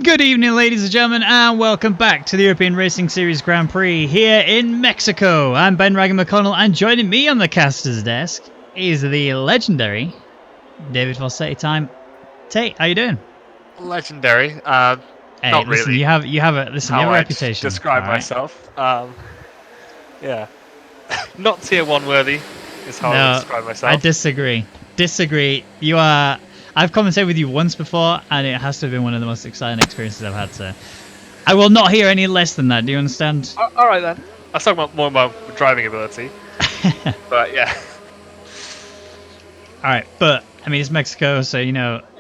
Good evening, ladies and gentlemen, and welcome back to the European Racing Series Grand Prix here in Mexico. I'm Ben Raggan McConnell, and joining me on the caster's desk is the legendary David Fossetti Time. Tate, how you doing? Legendary. Hey, not listen, really. you have a reputation. Describe all right? myself. Yeah. Not tier 1 worthy is how I would No, describe myself. I disagree. You are. I've commentated with you once before, and it has to have been one of the most exciting experiences I've had. So, I will not hear any less than that. Do you understand? All right then. I was talking about more about driving ability. But yeah. All right, but I mean it's Mexico, so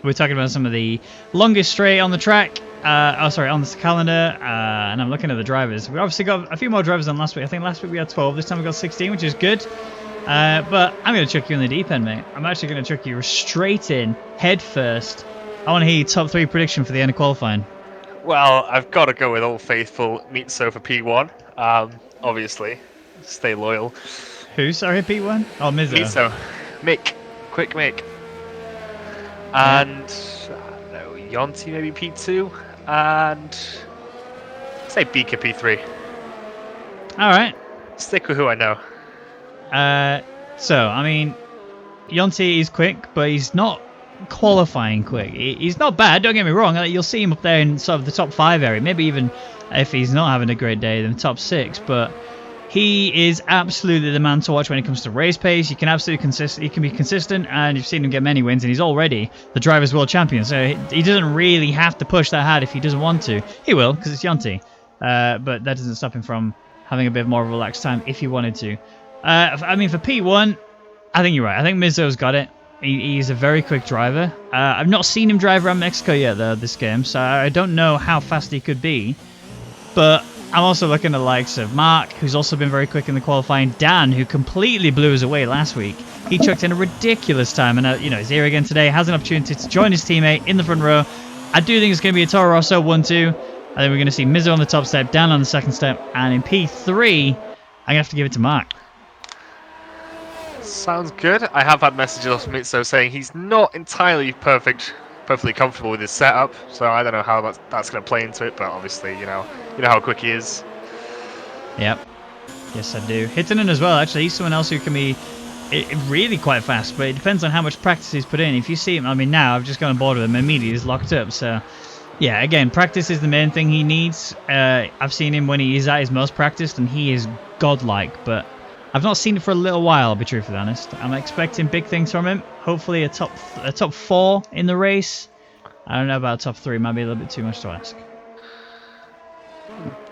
we're talking about some of the longest straight on the track. On this calendar, and I'm looking at the drivers. We obviously got a few more drivers than last week. I think last week we had 12. This time we got 16, which is good. But I'm going to chuck you in the deep end, mate. I'm actually going to chuck you straight in, head first. I want to hear your top 3 prediction for the end of qualifying. Well, I've got to go with Old Faithful Mitso for P1. Obviously, stay loyal. Who? Sorry, P1? Oh, Mizzo. Mitso. Mick. Quick Mick. And I don't know, Yonti maybe P2. And say Beaker P3. All right. Stick with who I know. So, I mean, Yonti is quick, but he's not qualifying quick. He's not bad, don't get me wrong. You'll see him up there in sort of the top 5 area, maybe even if he's not having a great day, then top 6. But he is absolutely the man to watch when it comes to race pace. He can be consistent, and you've seen him get many wins, and he's already the Drivers' World Champion. So he doesn't really have to push that hard if he doesn't want to. He will, because it's Yonti. But that doesn't stop him from having a bit more relaxed time if he wanted to. I mean, for P1, I think you're right. I think Mizzo's got it. He's a very quick driver. I've not seen him drive around Mexico yet, though, this game, so I don't know how fast he could be. But I'm also looking at the likes of Mark, who's also been very quick in the qualifying. Dan, who completely blew us away last week. He chucked in a ridiculous time, and he's here again today. Has an opportunity to join his teammate in the front row. I do think it's going to be a Toro Rosso 1-2. I think we're going to see Mizzo on the top step, Dan on the second step, and in P3, I'm going to have to give it to Mark. Sounds good. I have had messages off Mitso saying he's not entirely perfectly comfortable with his setup, so I don't know how that's going to play into it, but obviously, you know how quick he is. Yep. Yes, I do. Hittinen as well, actually. He's someone else who can be really quite fast, but it depends on how much practice he's put in. If you see him, I mean, now I've just gone on board with him, immediately he's locked up, so yeah, again, practice is the main thing he needs. I've seen him when he is at his most practiced, and he is godlike, but I've not seen it for a little while, I'll be truthfully honest. I'm expecting big things from him. Hopefully a top 4 in the race. I don't know about top 3, might be a little bit too much to ask.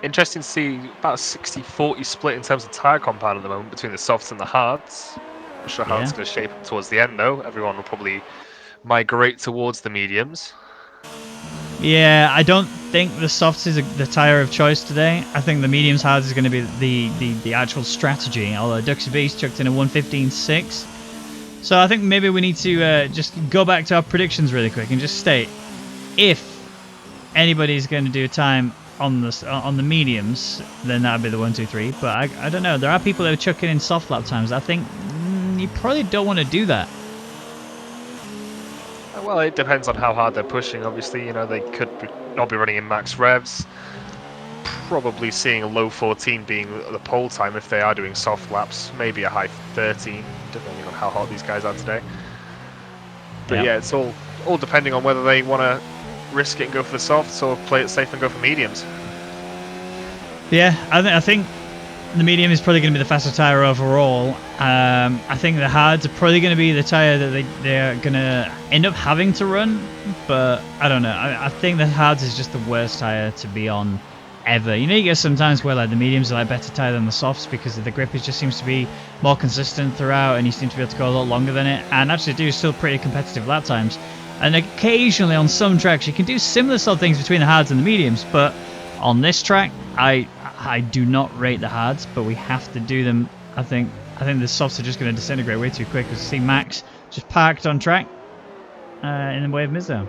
Interesting to see about a 60-40 split in terms of tyre compound at the moment between the softs and the hards. Not sure how it's going to shape up towards the end though. Everyone will probably migrate towards the mediums. Yeah, I don't think the softs is the tyre of choice today. I think the mediums hards is going to be the actual strategy. Although Duxie Beast chucked in a 1:15.6. So I think maybe we need to just go back to our predictions really quick and just state if anybody's going to do a time on the mediums, then that would be the 1-2-3. But I don't know. There are people that are chucking in soft lap times. I think you probably don't want to do that. Well, it depends on how hard they're pushing. Obviously, they could not be running in max revs. Probably seeing a low 14 being the pole time if they are doing soft laps. Maybe a high 13, depending on how hot these guys are today. But yeah, it's all depending on whether they want to risk it and go for the softs or play it safe and go for mediums. Yeah, I think the medium is probably going to be the faster tyre overall. I think the hards are probably going to be the tyre that they're going to end up having to run, but I don't know. I think the hards is just the worst tyre to be on ever. You get sometimes where the mediums are better tyre than the softs because the grip just seems to be more consistent throughout, and you seem to be able to go a lot longer than it, and actually do still pretty competitive lap times. And occasionally on some tracks you can do similar sort of things between the hards and the mediums, but on this track I do not rate the hards, but we have to do them. I think the softs are just going to disintegrate way too quick. We see Max just parked on track in the way of Mizzo.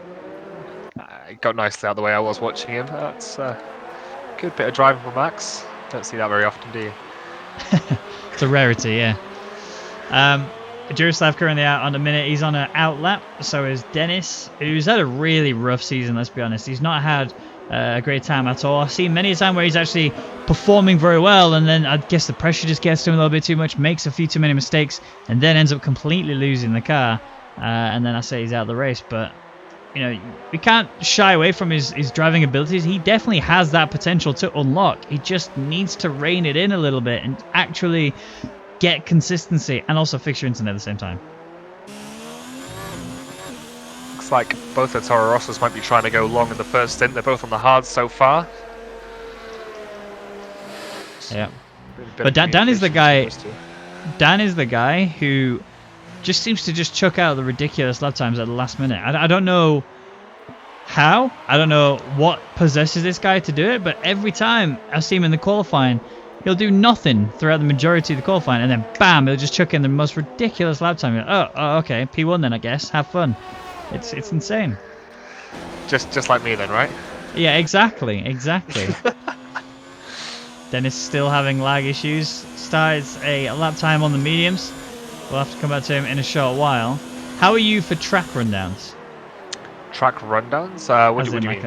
It got nicely out of the way I was watching him. That's a good bit of driving for Max. Don't see that very often, do you? It's a rarity, yeah. Jaroslav currently out on a minute. He's on an out lap. So is Dennis, who's had a really rough season, let's be honest. He's not had a great time at all. I've seen many a time where he's actually performing very well, and then I guess the pressure just gets to him a little bit too much, makes a few too many mistakes, and then ends up completely losing the car. And then I say he's out of the race. But you know, we can't shy away from his driving abilities. He definitely has that potential to unlock. He just needs to rein it in a little bit and actually get consistency and also fix your internet at the same time. Looks like both the Toro Rossos might be trying to go long in the first stint. They're both on the hards so far. Yeah. But Dan is the guy. Dan is the guy who just seems to just chuck out the ridiculous lap times at the last minute. I don't know how. I don't know what possesses this guy to do it, but every time I see him in the qualifying, he'll do nothing throughout the majority of the qualifying, and then bam, he'll just chuck in the most ridiculous lap time. Oh, okay, P1 then, I guess. Have fun. It's insane. Just like me then, right? Yeah, exactly. Dennis still having lag issues. Starts a lap time on the mediums. We'll have to come back to him in a short while. How are you for track rundowns? Track rundowns? What do you mean?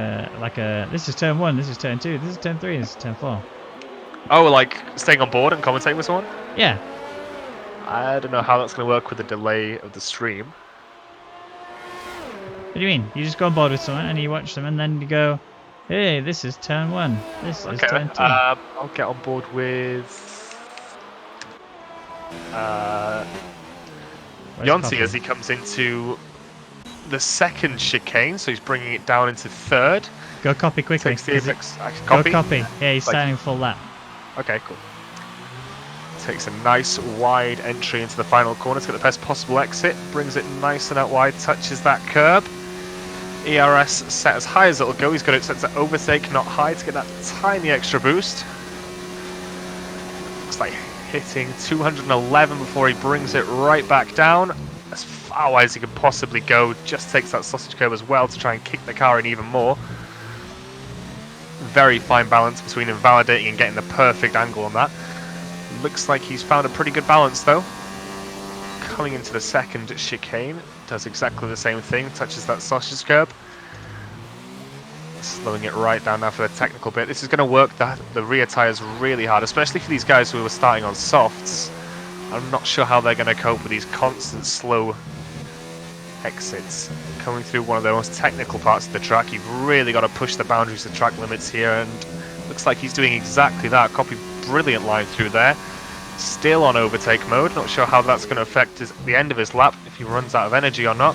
This is turn 1, this is turn 2, this is turn 3, this is turn 4. Oh, like staying on board and commentating with someone? Yeah. I don't know how that's going to work with the delay of the stream. What do you mean? You just go on board with someone and you watch them and then you go, hey, this is turn 1, this is turn 2. I'll get on board with Yonti as he comes into the second chicane, so he's bringing it down into third. Go copy quickly. Takes the apex. Copy? Go copy. Yeah, he's starting full lap. Okay, cool. Takes a nice wide entry into the final corner to get the best possible exit. Brings it nice and out wide, touches that curb. ERS set as high as it'll go. He's got it set to overtake, not high, to get that tiny extra boost. Looks like hitting 211 before he brings it right back down. As far away as he could possibly go. Just takes that sausage curb as well to try and kick the car in even more. Very fine balance between invalidating and getting the perfect angle on that. Looks like he's found a pretty good balance though. Coming into the second chicane, does exactly the same thing, touches that sausage curb. Slowing it right down now for the technical bit. This is going to work the rear tyres really hard, especially for these guys who are starting on softs. I'm not sure how they're going to cope with these constant slow exits. Coming through one of the most technical parts of the track, you've really got to push the boundaries of track limits here, and looks like he's doing exactly that. Copy brilliant line through there. Still on overtake mode, not sure how that's going to affect the end of his lap, if he runs out of energy or not.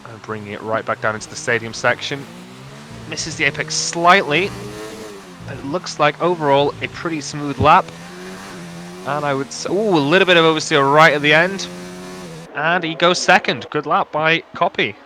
And bringing it right back down into the stadium section. Misses the apex slightly, but it looks like overall a pretty smooth lap. And I would say, ooh, a little bit of oversteer right at the end. And he goes second. Good lap by Copy.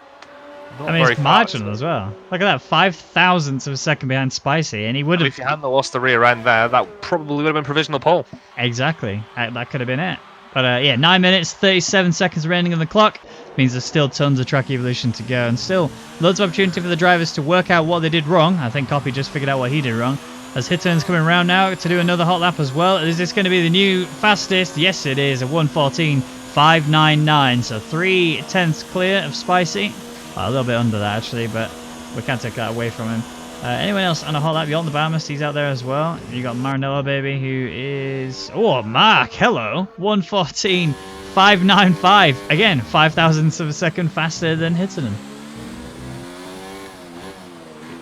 I mean, it's marginal as well. Look at that, 5,000ths of a second behind Spicy, and he would have... If you hadn't lost the rear end there, that probably would have been provisional pole. Exactly. That could have been it. But yeah, 9 minutes, 37 seconds remaining on the clock. Means there's still tons of track evolution to go, and still loads of opportunity for the drivers to work out what they did wrong. I think Copy just figured out what he did wrong. As Hitton's coming around now to do another hot lap as well. Is this going to be the new fastest? Yes, it is. A 1:14.599. So 3/10 clear of Spicy. Well, a little bit under that actually, but we can't take that away from him. Anyone else on a hot lap? Jordan the Bahamas, he's out there as well. You got Maranello, baby, who is... Oh, Mark, hello. 1:14.595. Again, 5,000ths of a second faster than Hittonen.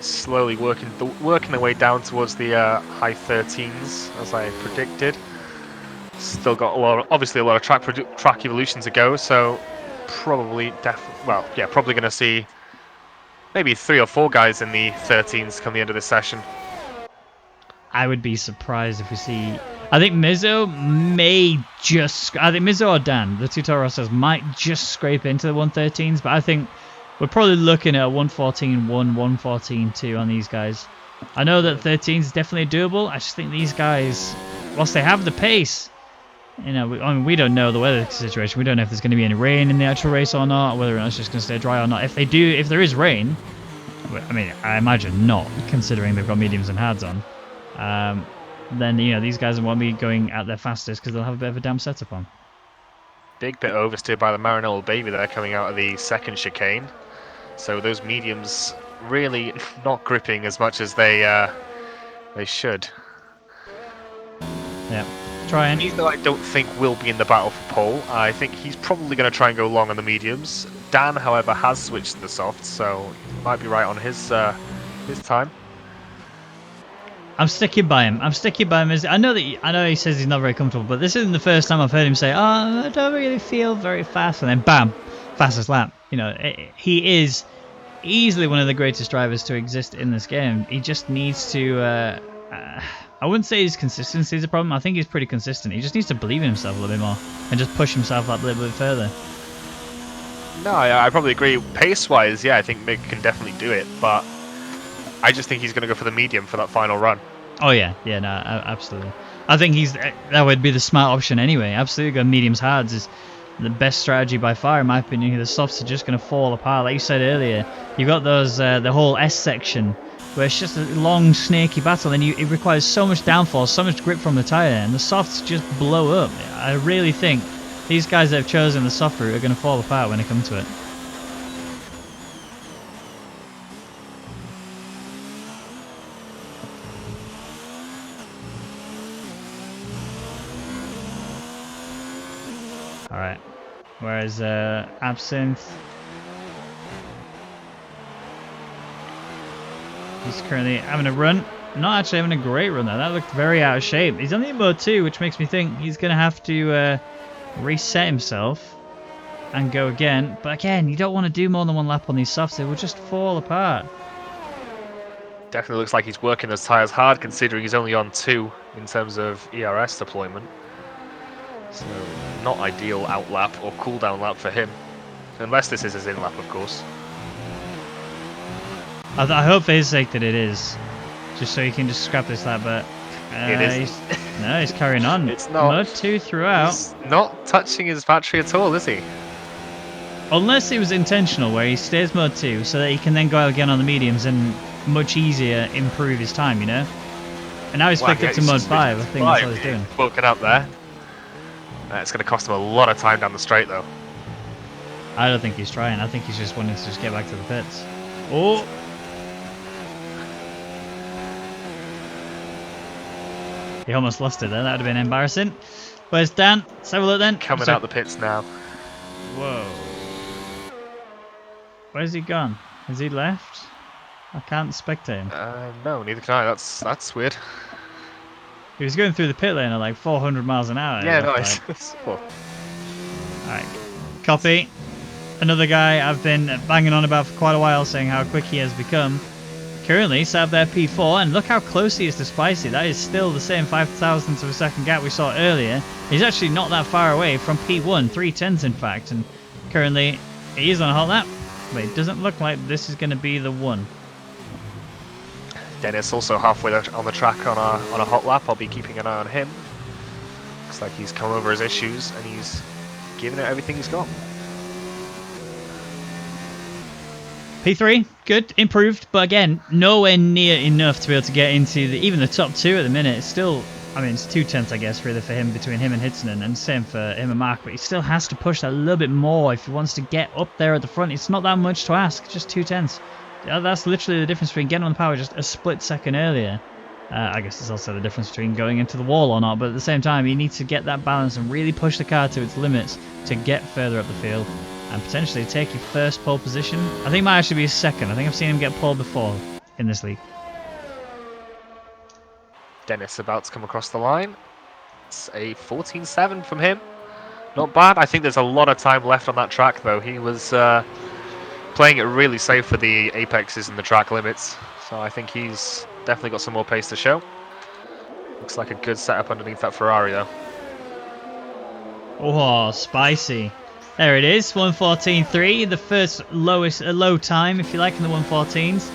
Slowly working their way down towards the high 13s, as I predicted. Still got obviously a lot of track evolution to go, so probably probably going to see maybe 3 or 4 guys in the 13s come the end of this session. I would be surprised if we see... I think Mizzo or Dan, the two Toro Rossos, might just scrape into the 113s, but I think we're probably looking at a 1:14.1, 1:14.2 on these guys. I know that 13 is definitely doable. I just think these guys, whilst they have the pace, you know, we don't know the weather situation. We don't know if there's going to be any rain in the actual race or not, whether or not it's just going to stay dry or not. If there is rain, I mean, I imagine not, considering they've got mediums and hards on. Then you know these guys won't be going at their fastest because they'll have a bit of a damn setup on. Big bit oversteered by the Maranello baby there coming out of the second chicane. So those mediums really not gripping as much as they should. Yeah, trying. These though I don't think will be in the battle for pole. I think he's probably going to try and go long on the mediums. Dan, however, has switched to the softs, so he might be right on his time. I'm sticking by him. I'm sticking by him. I know he says he's not very comfortable, but this isn't the first time I've heard him say, "Oh, I don't really feel very fast," and then bam, fastest lap. You know, he is easily one of the greatest drivers to exist in this game. He just needs to. I wouldn't say his consistency is a problem. I think he's pretty consistent. He just needs to believe in himself a little bit more and just push himself up a little bit further. No, I probably agree. Pace-wise, yeah, I think Mick can definitely do it, but I just think he's going to go for the medium for that final run. Oh yeah, no, absolutely. I think that would be the smart option anyway. Absolutely, go mediums hards is the best strategy by far, in my opinion. The softs are just going to fall apart, like you said earlier. You got those the whole S section where it's just a long snaky battle, and it requires so much downforce, so much grip from the tire, and the softs just blow up. I really think these guys that have chosen the soft route are going to fall apart when they come to it. Alright, whereas Absinthe, he's currently having a run. Not actually having a great run though, that looked very out of shape. He's only in mode 2, which makes me think he's going to have to reset himself and go again. But again, you don't want to do more than one lap on these softs, they will just fall apart. Definitely looks like he's working those tyres hard, considering he's only on 2 in terms of ERS deployment. So, not ideal out lap or cooldown lap for him. Unless this is his in lap, of course. I hope for his sake that it is. Just so he can just scrap this lap, but... it is. He's carrying on. It's not. Mode 2 throughout. He's not touching his battery at all, is he? Unless it was intentional, where he stays mode 2, so that he can then go out again on the mediums and much easier improve his time, you know? And now he's flicked up to mode 5, I think that's what he's doing. Woken up there. It's going to cost him a lot of time down the straight, though. I don't think he's trying. I think he's just wanting to just get back to the pits. Oh! He almost lost it there. That would have been embarrassing. Where's Dan? Let's have a look then. Coming out the pits now. Whoa. Where's he gone? Has he left? I can't spectate him. No, neither can I. That's weird. He was going through the pit lane at like 400 miles an hour. Yeah, nice. Alright, copy. Another guy I've been banging on about for quite a while, saying how quick he has become. Currently sat there P4, and look how close he is to Spicy. That is still the same 0.05 of a second gap we saw earlier. He's actually not that far away from P1, 3/10 in fact, and currently he is on a hot lap, but it doesn't look like this is going to be the one. Dennis also halfway on the track on a hot lap. I'll be keeping an eye on him. Looks like he's come over his issues and he's giving it everything he's got. P3, good, improved, but again, nowhere near enough to be able to get into even the top 2 at the minute. It's still, I mean, it's 2/10 I guess really for him, between him and Hitsonen, and same for him and Mark, but he still has to push that a little bit more if he wants to get up there at the front. It's not that much to ask, just 2/10. That's literally the difference between getting on the power just a split second earlier. I guess it's also the difference between going into the wall or not, but at the same time, you need to get that balance and really push the car to its limits to get further up the field and potentially take your first pole position. I think it might actually be his second. I think I've seen him get pole before in this league. Dennis about to come across the line. It's a 14.7 from him. Not bad. I think there's a lot of time left on that track, though. He was playing it really safe for the apexes and the track limits. So I think he's definitely got some more pace to show. Looks like a good setup underneath that Ferrari, though. Oh, spicy. There it is, 1:14.3, the first low time, if you like, in the 1:14s.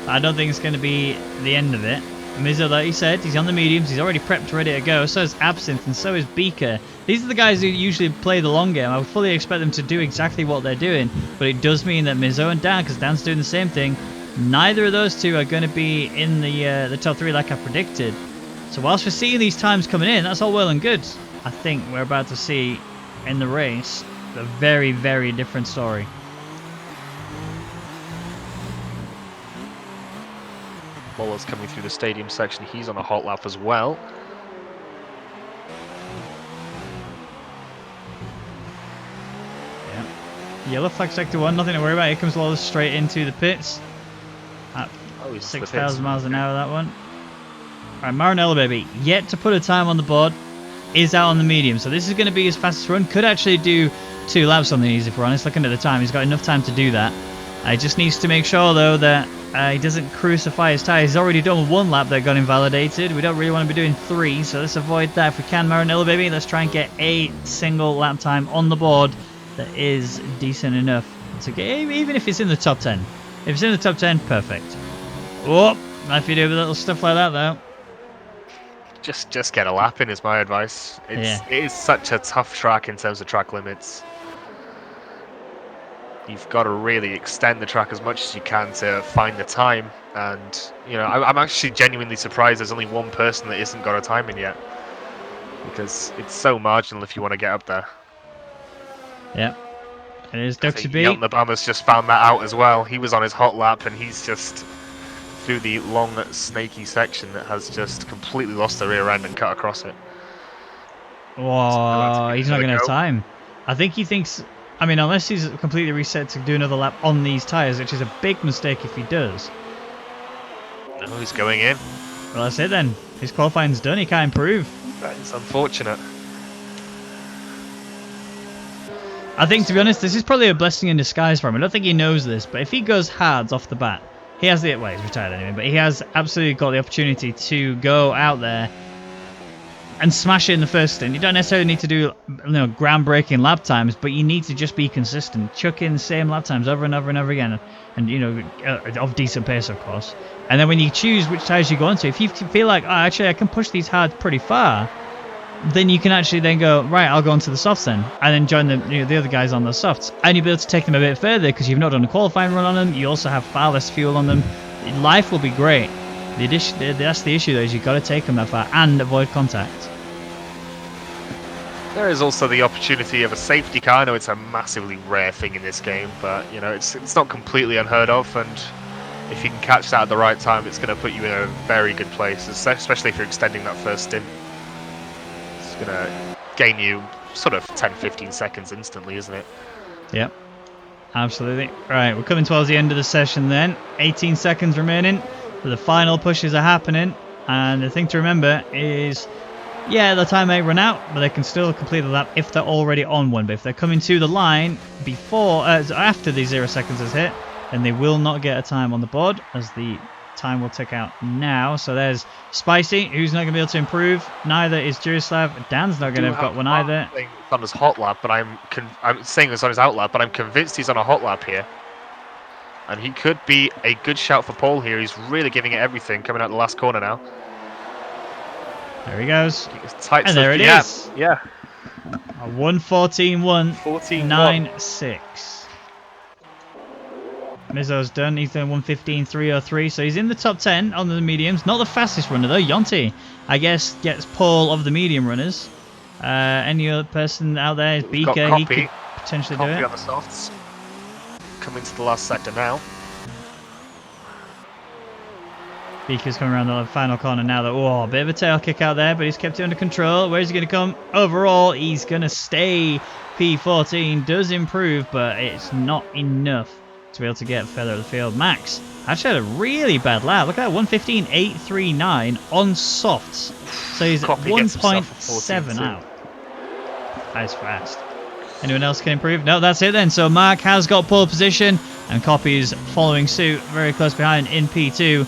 I don't think it's going to be the end of it. Mizzo, like you said, he's on the mediums, he's already prepped, ready to go. So is Absinthe, and so is Beaker. These are the guys who usually play the long game. I would fully expect them to do exactly what they're doing, but it does mean that Mizzo and Dan, because Dan's doing the same thing, neither of those two are going to be in the top 3 like I predicted. So whilst we're seeing these times coming in, that's all well and good. I think we're about to see in the race a very, very different story. Lawler's coming through the stadium section. He's on a hot lap as well. Yeah. Yellow flag sector 1, nothing to worry about. Here comes Lawler straight into the pits. At 6,000 miles an hour, that one. Alright, Maranello, baby, yet to put a time on the board, is out on the medium. So this is going to be his fastest run. Could actually do 2 laps on these, if we're honest. Looking at the time, he's got enough time to do that. He just needs to make sure, though, that he doesn't crucify his tyres. He's already done 1 lap that got invalidated. We don't really want to be doing 3, so let's avoid that if we can. Maranello, baby, let's try and get a single lap time on the board that is decent enough to get, even if it's in the top 10. If it's in the top 10, perfect. Oh, if you do little stuff like that, though. Just get a lap in is my advice. It is such a tough track in terms of track limits. You've got to really extend the track as much as you can to find the time. And, you know, I'm actually genuinely surprised there's only 1 person that isn't got a time in yet. Because it's so marginal if you want to get up there. Yep. It is Duxie B. Jelton Obama's just found that out as well. He was on his hot lap and he's just through the long, snaky section that has just completely lost the rear end and cut across it. Whoa, he's not going to have time. I think he thinks, I mean, unless he's completely reset to do another lap on these tyres, which is a big mistake if he does. No, he's going in. Well, that's it then. His qualifying's done, he can't improve. That is unfortunate. I think, to be honest, this is probably a blessing in disguise for him. I don't think he knows this, but if he goes hards off the bat, he has the, well, he's retired anyway, but he has absolutely got the opportunity to go out there and smash it in the first stint. You don't necessarily need to do, you know, groundbreaking lap times, but you need to just be consistent. Chuck in the same lap times over and over and over again, and you know, of decent pace, of course. And then when you choose which tires you go onto, if you feel like, oh, actually, I can push these hard pretty far, then you can actually then go, right, I'll go onto the softs then, and then join the other guys on the softs, and you'll be able to take them a bit further because you've not done a qualifying run on them. You also have far less fuel on them. Life will be great. That's the issue, though, is you've got to take them that far and avoid contact. There is also the opportunity of a safety car. I know it's a massively rare thing in this game, but you know, it's not completely unheard of, and if you can catch that at the right time, it's going to put you in a very good place, especially if you're extending that first stint. It's going to gain you sort of 10-15 seconds instantly, isn't it? Yep, absolutely. Right, we're coming towards the end of the session then. 18 seconds remaining. So the final pushes are happening, and the thing to remember is, yeah, the time may run out, but they can still complete the lap if they're already on one. But if they're coming to the line before, after the 0 seconds is hit, then they will not get a time on the board, as the time will tick out now. So there's Spicy, who's not going to be able to improve. Neither is Jurislav. Dan's not going to have got one either. It's on his hot lap, but I'm saying this on his out lap, but I'm convinced he's on a hot lap here. And he could be a good shout for pole here. He's really giving it everything, coming out the last corner now. There he goes. Tight and there it is. Yeah. A 1:14.1. 14.96. Mizzo's done. He's done 1:15.303. So he's in the top 10 on the mediums. Not the fastest runner, though. Yonti, I guess, gets pole of the medium runners. Any other person out there is Beaker. He could potentially do it. On the softs. Coming to the last sector now. Beaker's coming around the final corner now. Oh, a bit of a tail kick out there, but he's kept it under control. Where's he going to come? Overall, he's going to stay. P14 does improve, but it's not enough to be able to get further up the field. Max actually had a really bad lap. Look at that, 1:15.839 on softs. So he's at 1.7 out. That's fast. Anyone else can improve? No, that's it then. So Mark has got pole position, and Copy's following suit very close behind in P2.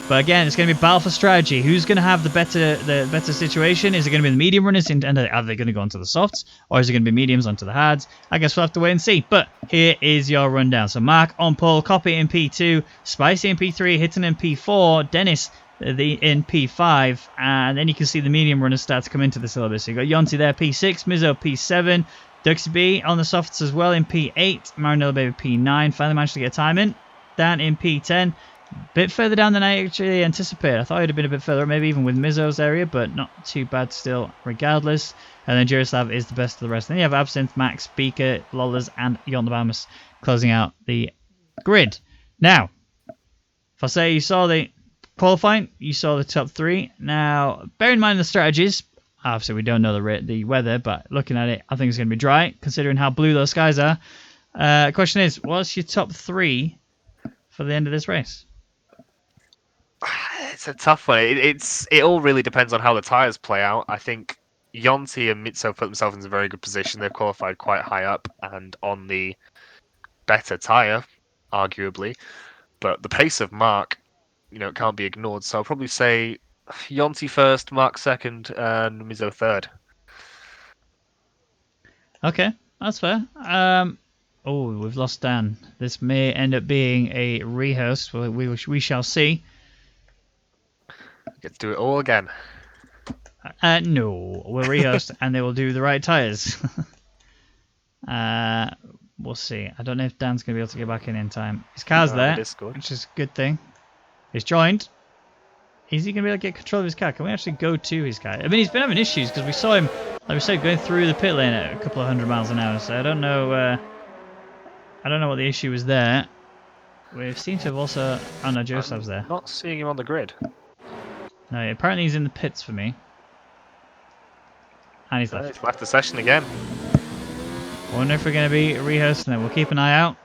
But again, it's going to be battle for strategy. Who's going to have the better situation? Is it going to be the medium runners, and are they going to go onto the softs, or is it going to be mediums onto the hards? I guess we'll have to wait and see. But here is your rundown. So Mark on pole, Copy in P2, Spicy in P3, Hitton in P4, Dennis in P5, and then you can see the medium runners start to come into the syllabus. So you've got Yonti there, P6, Mizzo P7, Duxie B on the softs as well in P8, Maranello Baby P9, finally managed to get a time in, Dan in P10. Bit further down than I actually anticipated. I thought it would have been a bit further, maybe even with Mizzo's area, but not too bad still regardless. And then Jurislav is the best of the rest. Then you have Absinthe, Max, Beaker, Lollers, and Yondabamus closing out the grid. Now, if I say you saw the qualifying, you saw the top 3. Now, bear in mind the strategies. Obviously, we don't know the weather, but looking at it, I think it's going to be dry, considering how blue those skies are. Question is, what's your top 3 for the end of this race? It's a tough one. It all really depends on how the tyres play out. I think Yonti and Mitso put themselves in a very good position. They've qualified quite high up and on the better tyre, arguably. But the pace of Mark, it can't be ignored. So I'll probably say Yonti first, Mark second, and Mizo third. Okay, that's fair. Oh, we've lost Dan. This may end up being a rehost. We shall see. Get to do it all again. No, we'll rehost and they will do the right tyres. We'll see. I don't know if Dan's going to be able to get back in time. His car's there, which is a good thing. He's joined. Is he going to be able to get control of his car? Can we actually go to his car? I mean, he's been having issues because we saw him, like we said, going through the pit lane at a couple of 100 miles an hour. So I don't know what the issue was there. We seem to have also... Oh no, Joseph's there. Not seeing him on the grid. No, apparently he's in the pits for me. And he's left. He's left the session again. I wonder if we're going to be rehosting them. We'll keep an eye out.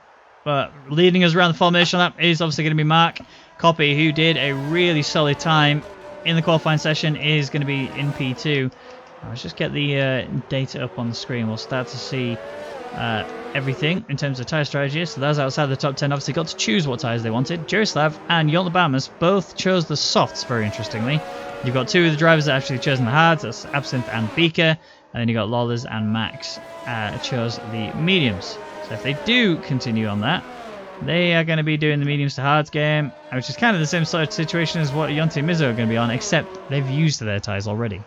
But leading us around the formation lap is obviously going to be Mark Copy, who did a really solid time in the qualifying session, is going to be in P2. Let's just get the data up on the screen. We'll start to see everything in terms of tyre strategy. So those outside the top 10 obviously got to choose what tyres they wanted. Jarislav and Jolta Bamas both chose the softs, very interestingly. You've got 2 of the drivers that actually chosen the hards. That's Absinthe and Beaker. And then you've got Lawlers and Max chose the mediums. So if they do continue on that, they are going to be doing the mediums to hards game, which is kind of the same sort of situation as what Yonti and Mizo are going to be on, except they've used their tyres already.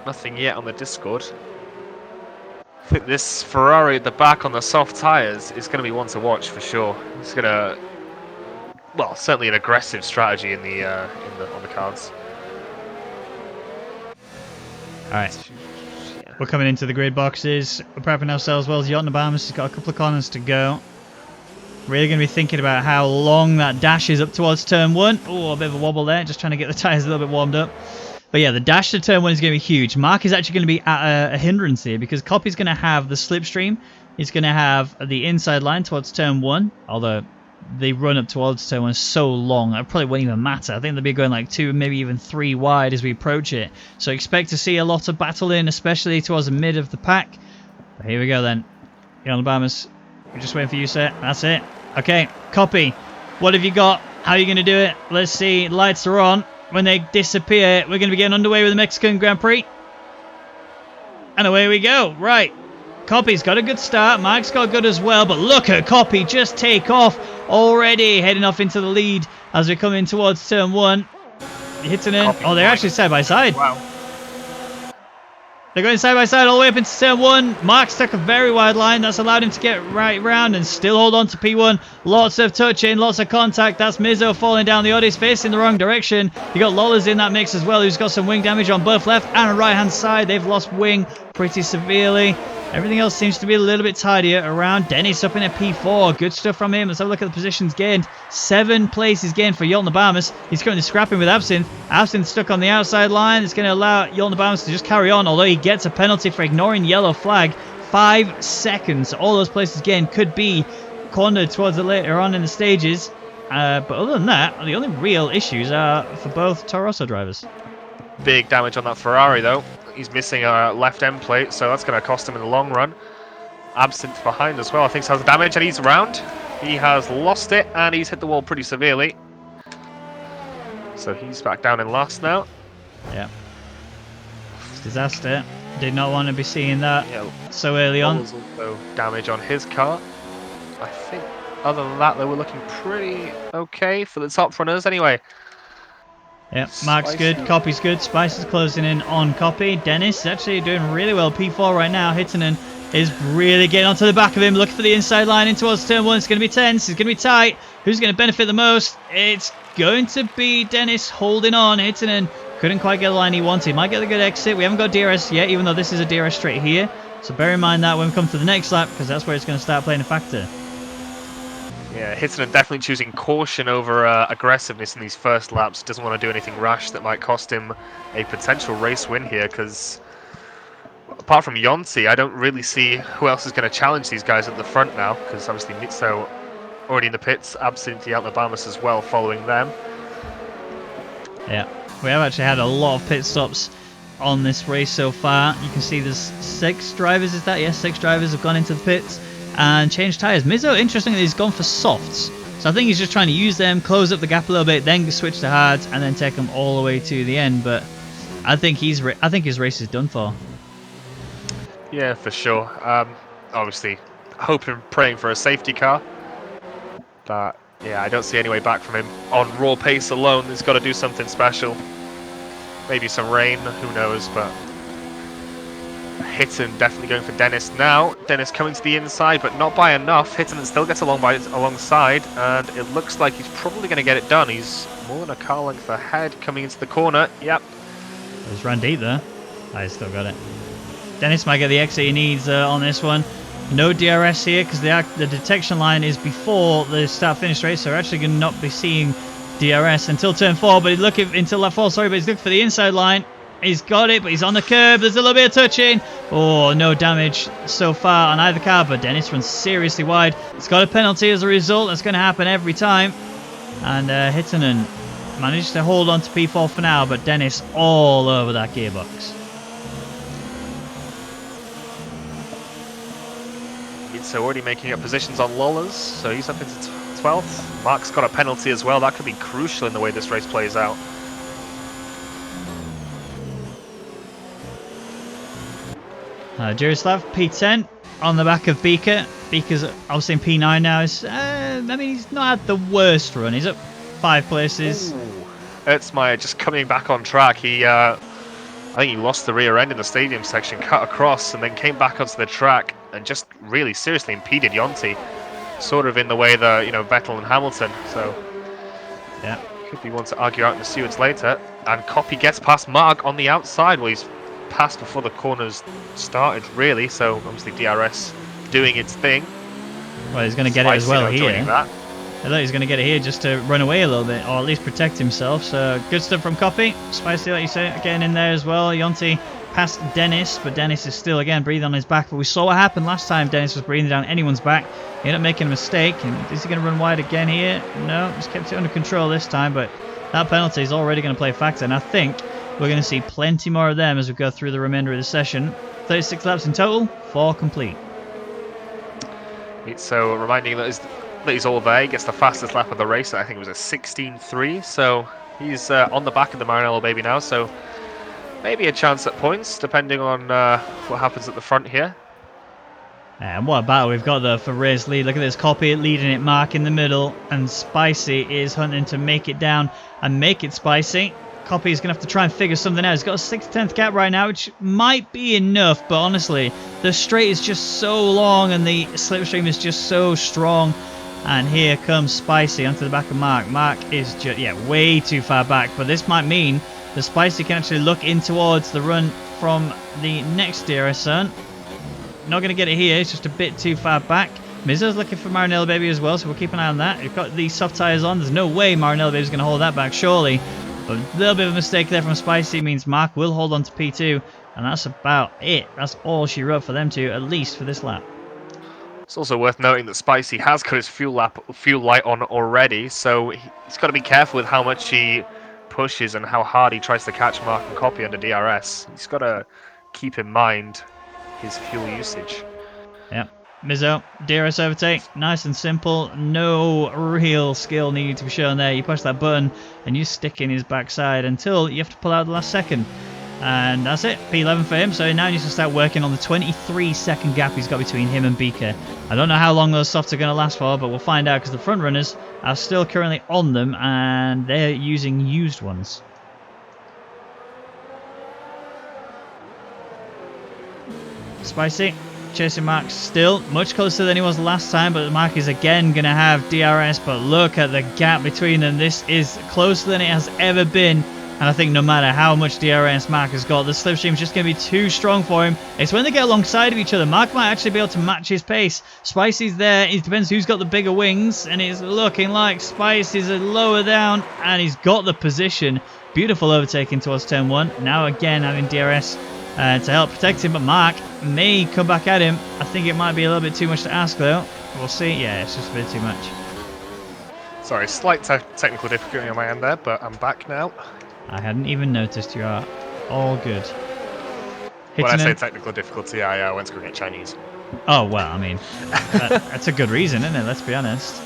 Nothing yet on the Discord. I think this Ferrari at the back on the soft tyres is going to be one to watch for sure. It's going to, well, certainly an aggressive strategy on the cards. All right. We're coming into the grid boxes. We're prepping ourselves well. Jolta Bamas has got a couple of corners to go. Really going to be thinking about how long that dash is up towards turn 1. Oh, a bit of a wobble there. Just trying to get the tyres a little bit warmed up. But yeah, the dash to turn 1 is going to be huge. Mark is actually going to be at a hindrance here because Copy's going to have the slipstream. He's going to have the inside line towards turn 1. Although the run up towards turn 1 is so long, it probably won't even matter. I think they'll be going like 2, maybe even 3 wide as we approach it. So expect to see a lot of battle in, especially towards the mid of the pack. But here we go then. Jolta Bamas, we're just waiting for you, sir. That's it. Okay, Copy. What have you got? How are you going to do it? Let's see. Lights are on. When they disappear, we're going to be getting underway with the Mexican Grand Prix. And away we go. Right. Copy's got a good start. Mark's got good as well. But look at Copy just take off already. Heading off into the lead as we're coming towards turn 1. Hitting in. Oh, they're actually side by side. Wow. They're going side by side all the way up into turn 1. Mark's took a very wide line. That's allowed him to get right round and still hold on to P1. Lots of touching, lots of contact. That's Mizo falling down the Odyssey, facing the wrong direction. You got Lawlers in that mix as well, who's got some wing damage on both left and right hand side. They've lost wing pretty severely. Everything else seems to be a little bit tidier around. Dennis up in a P4. Good stuff from him. Let's have a look at the positions gained. 7 places gained for Jolta Bamas. He's currently scrapping with Absinthe. Absinthe stuck on the outside line. It's going to allow Jolta Bamas to just carry on, although he gets a penalty for ignoring yellow flag. 5 seconds. All those places gained could be cornered towards the later on in the stages. But other than that, the only real issues are for both Toro Rosso drivers. Big damage on that Ferrari though. He's missing a left end plate, so that's going to cost him in the long run. Absinthe behind as well, I think, has damage, and he's around. He has lost it, and he's hit the wall pretty severely. So he's back down in last now. Yeah. Disaster. Did not want to be seeing that so early on. There's also damage on his car. I think, other than that, they were looking pretty okay for the top runners anyway. Yeah, Mark's good, Copy's good, Spice is closing in on Copy. Dennis is actually doing really well, P4 right now. Hittinen is really getting onto the back of him, looking for the inside line in towards turn 1. It's going to be tense, it's going to be tight. Who's going to benefit the most? It's going to be Dennis holding on. Hittinen couldn't quite get the line he wanted. Might get the good exit. We haven't got DRS yet, even though this is a DRS straight here. So bear in mind that when we come to the next lap, because that's where it's going to start playing a factor. Yeah, Hittinen definitely choosing caution over aggressiveness in these first laps. Doesn't want to do anything rash that might cost him a potential race win here, because apart from Yonti, I don't really see who else is going to challenge these guys at the front now, because obviously Mitso already in the pits, Absinthe Altabamas as well following them. Yeah, we have actually had a lot of pit stops on this race so far. You can see there's 6 drivers, is that? Yes, 6 drivers have gone into the pits and changed tyres. Mizo, interestingly, he's gone for softs. So I think he's just trying to use them, close up the gap a little bit, then switch to hards, and then take them all the way to the end. But I think his race is done for. Yeah, for sure. Obviously, hoping, praying for a safety car. But yeah, I don't see any way back from him. On raw pace alone, he's got to do something special. Maybe some rain, who knows, but Hittinen definitely going for Dennis now. Dennis coming to the inside, but not by enough. Hittinen still gets alongside, and it looks like he's probably going to get it done. He's more than a car length ahead coming into the corner. Yep. He's run deep there. He's still got it. Dennis might get the exit he needs on this one. No DRS here because the detection line is before the start-finish race, so we're actually going to not be seeing DRS until turn 4, but he's looking until lap 4, sorry, but he's looking for the inside line. He's got it, but he's on the curb. There's a little bit of touching. Oh, no damage so far on either car, but Dennis runs seriously wide. It's got a penalty as a result. That's going to happen every time. And Hittinen managed to hold on to P4 for now, but Dennis all over that gearbox. So already making up positions on Lawlers, so he's up into 12th. Mark's got a penalty as well. That could be crucial in the way this race plays out. Jarislav, P10 on the back of Beaker. Beaker's obviously in P9 now. I mean, he's not had the worst run. He's up 5 places. Ertzmeyer just coming back on track. I think he lost the rear end in the stadium section, cut across, and then came back onto the track and just really seriously impeded Yonti, sort of in the way that, you know, Vettel and Hamilton. So yeah, could be one to argue out in the stewards later. And Copy gets past Mark on the outside. Well, he's passed before the corners started, really. So obviously DRS doing its thing. Well, he's going to get it as well here. That. I thought he was going to get it here just to run away a little bit, or at least protect himself. So good stuff from Copy. Spicy, like you say, getting in there as well. Yonti past Dennis, but Dennis is still, again, breathing on his back. But we saw what happened last time Dennis was breathing down anyone's back. He ended up making a mistake. And is he going to run wide again here? No, he's kept it under control this time, but that penalty is already going to play a factor. And I think we're going to see plenty more of them as we go through the remainder of the session. 36 laps in total, 4 complete. So reminding that he's all there. He gets the fastest lap of the race. I think it was a 16.3. So he's on the back of the Maranello baby now. So maybe a chance at points, depending on what happens at the front here. And what a battle we've got there for race lead. Look at this, Copy leading it, Mark in the middle, and Spicy is hunting to make it down and make it spicy. Copy is going to have to try and figure something out. He's got a 6/10 gap right now, which might be enough, but honestly, the straight is just so long and the slipstream is just so strong. And here comes Spicy onto the back of Mark. Mark is just, way too far back, but this might mean the Spicy can actually look in towards the run from the next DRS zone. Not going to get it here, it's just a bit too far back. Mizo's looking for Maranello baby as well, so we'll keep an eye on that. We've got these soft tyres on, there's no way Maranello baby's going to hold that back, surely. But a little bit of a mistake there from Spicy means Mark will hold on to P2, and that's about it. That's all she wrote for them to, at least for this lap. It's also worth noting that Spicy has got his fuel light on already, so he's got to be careful with how much he pushes and how hard he tries to catch Mark and Copy under DRS. He's got to keep in mind his fuel usage. Yeah. Mizo, DRS overtake, nice and simple, no real skill needed to be shown there. You push that button and you stick in his backside until you have to pull out the last second. And that's it, P11 for him, so now he needs to start working on the 23-second gap he's got between him and Beaker. I don't know how long those softs are going to last for, but we'll find out because the front runners are still currently on them and they're using used ones. Spicy. Chasing Mark still much closer than he was last time, but Mark is again going to have DRS, but look at the gap between them. This is closer than it has ever been And I think no matter how much DRS Mark has got, the slipstream is just going to be too strong for him. It's when they get alongside of each other, Mark might actually be able to match his pace. Spicy's there. It depends who's got the bigger wings. And it's looking like Spicy's lower down. And he's got the position. Beautiful overtaking towards turn 1. Now again having DRS to help protect him. But Mark may come back at him. I think it might be a little bit too much to ask though. We'll see. Yeah, it's just a bit too much. Sorry, slight technical difficulty on my end there, but I'm back now. I hadn't even noticed. You are all good. When I say technical difficulty, I went to go get Chinese. Oh, well, I mean, that's a good reason, isn't it? Let's be honest.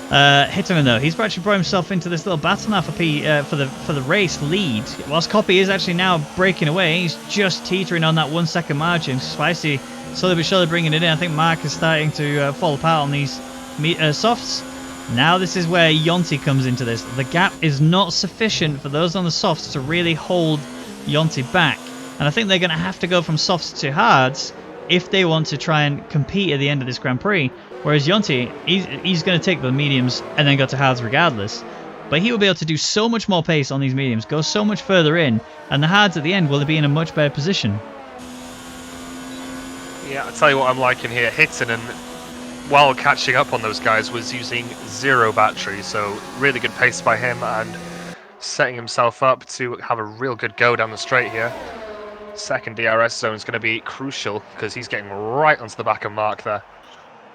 Hitterman, though, he's actually brought himself into this little battle now for the race lead. Whilst Copy is actually now breaking away, he's just teetering on that 1 second margin. Spicy slowly but surely bringing it in. I think Mark is starting to fall apart on these softs. Now this is where Yonti comes into this. The gap is not sufficient for those on the softs to really hold Yonti back. And I think they're going to have to go from softs to hards if they want to try and compete at the end of this Grand Prix. Whereas Yonti, he's going to take the mediums and then go to hards regardless. But he will be able to do so much more pace on these mediums, go so much further in, and the hards at the end will be in a much better position. Yeah, I'll tell you what I'm liking here. Hittinen, while catching up on those guys, was using 0 battery, so really good pace by him and setting himself up to have a real good go down the straight here. Second DRS zone is going to be crucial because he's getting right onto the back of Mark there.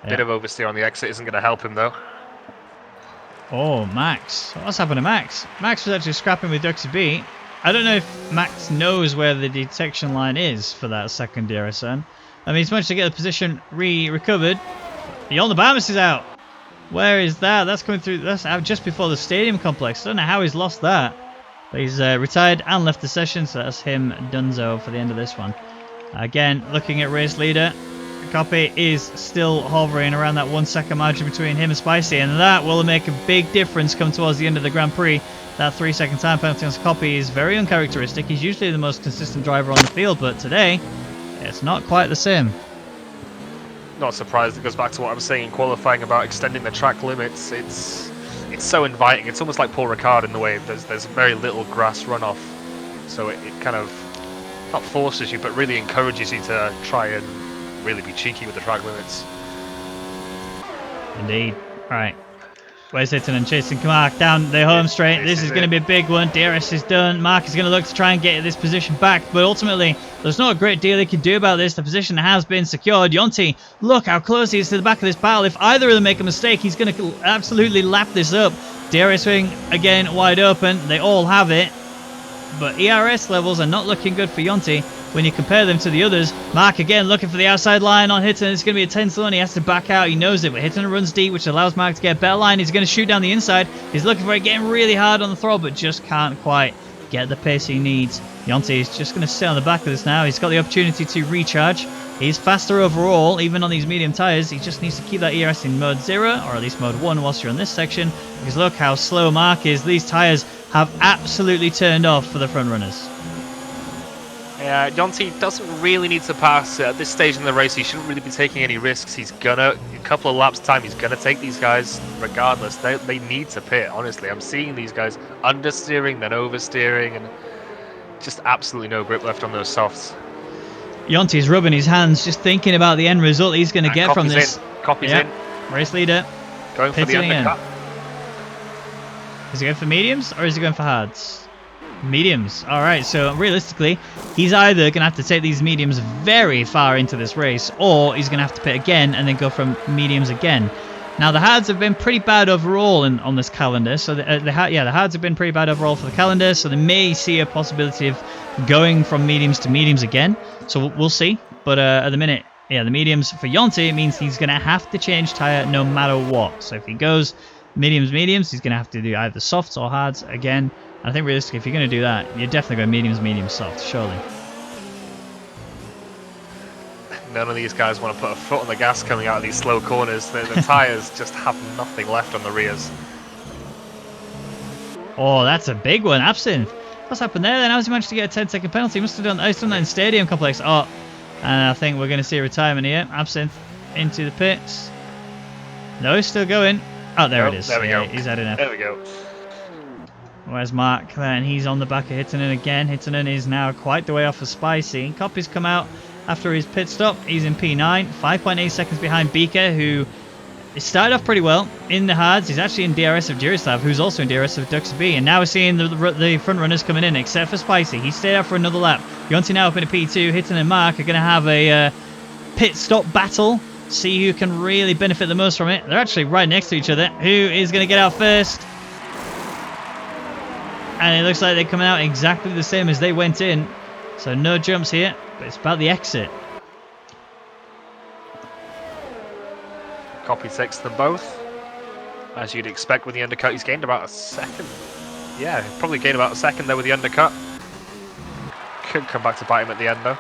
Yeah. Bit of oversteer on the exit isn't going to help him though. Oh, Max. What's happened to Max? Max was actually scrapping with Duxie B. I don't know if Max knows where the detection line is for that second DRS zone. I mean, he's managed to get the position recovered. Yonder Bamus is out. Where is that? That's coming through. That's out just before the stadium complex. I don't know how he's lost that. But he's retired and left the session, so that's him donezo for the end of this one. Again, looking at race leader. Copy is still hovering around that 1 second margin between him and Spicy, and that will make a big difference come towards the end of the Grand Prix. That 3 second time penalty on Copy is very uncharacteristic. He's usually the most consistent driver on the field, but today it's not quite the same. Not surprised. It goes back to what I was saying in qualifying about extending the track limits. It's so inviting. It's almost like Paul Ricard in the way there's very little grass runoff, so it kind of not forces you, but really encourages you to try and really be cheeky with the track limits. Indeed. Right. Where's Hitton and chasing Mark down the home straight? This is going to be a big one. DRS is done. Mark is going to look to try and get this position back, but ultimately there's not a great deal he can do about this. The position has been secured. Yonti, look how close he is to the back of this battle. If either of them make a mistake, he's going to absolutely lap this up. DRS wing again wide open. They all have it, but ERS levels are not looking good for Yonti when you compare them to the others. Mark again looking for the outside line on Hitton. It's going to be a tense one. He has to back out. He knows it, but Hitton runs deep, which allows Mark to get a better line. He's going to shoot down the inside. He's looking for it, getting really hard on the throttle, but just can't quite get the pace he needs. Yonti is just going to sit on the back of this now. He's got the opportunity to recharge. He's faster overall, even on these medium tyres. He just needs to keep that ERS in mode 0, or at least mode 1 whilst you're on this section, because look how slow Mark is. These tyres have absolutely turned off for the front runners. Yeah, Yonti doesn't really need to pass at this stage in the race. He shouldn't really be taking any risks. He's gonna, a couple of laps time, he's gonna take these guys regardless. They need to pit, honestly. I'm seeing these guys understeering, then oversteering, and just absolutely no grip left on those softs. Yonti's rubbing his hands, just thinking about the end result he's going to get from this. Copy's in. Race leader. Going for the undercut. Is he going for mediums or is he going for hards? Mediums. Alright, so realistically, he's either going to have to take these mediums very far into this race, or he's going to have to pit again and then go from mediums again. Now, the hards have been pretty bad overall on this calendar, so the hards have been pretty bad overall for the calendar, so they may see a possibility of going from mediums to mediums again, so we'll see. But at the minute, yeah, the mediums for Yonti means he's going to have to change tyre no matter what. So if he goes mediums, he's going to have to do either softs or hards again. And I think realistically, if you're going to do that, you're definitely going mediums, softs, surely. None of these guys want to put a foot on the gas coming out of these slow corners. The tyres just have nothing left on the rears. Oh, that's a big one. Absinthe. What's happened there then? How's he managed to get a 10-second penalty? He must have done that in Stadium Complex. Oh, and I think we're going to see a retirement here. Absinthe into the pits. No, he's still going. Oh, there it is. There we go. He's had enough. There we go. Where's Mark? Then he's on the back of Hittonen again. Hittonen is now quite the way off of Spicy. Copy's come out after his pit stop. He's in P9, 5.8 seconds behind Beaker, who started off pretty well in the hards. He's actually in DRS of Jurislav, who's also in DRS of Duxby. And now we're seeing the front runners coming in, except for Spicy. He stayed out for another lap. Yonti now up in a P2. Hittonen and Mark are going to have a pit stop battle. See who can really benefit the most from it. They're actually right next to each other. Who is going to get out first? And it looks like they're coming out exactly the same as they went in. So no jumps here, but it's about the exit. Copy takes them both. As you'd expect with the undercut, he's gained about a second. Yeah, probably gained about a second there with the undercut. Could come back to bite him at the end though.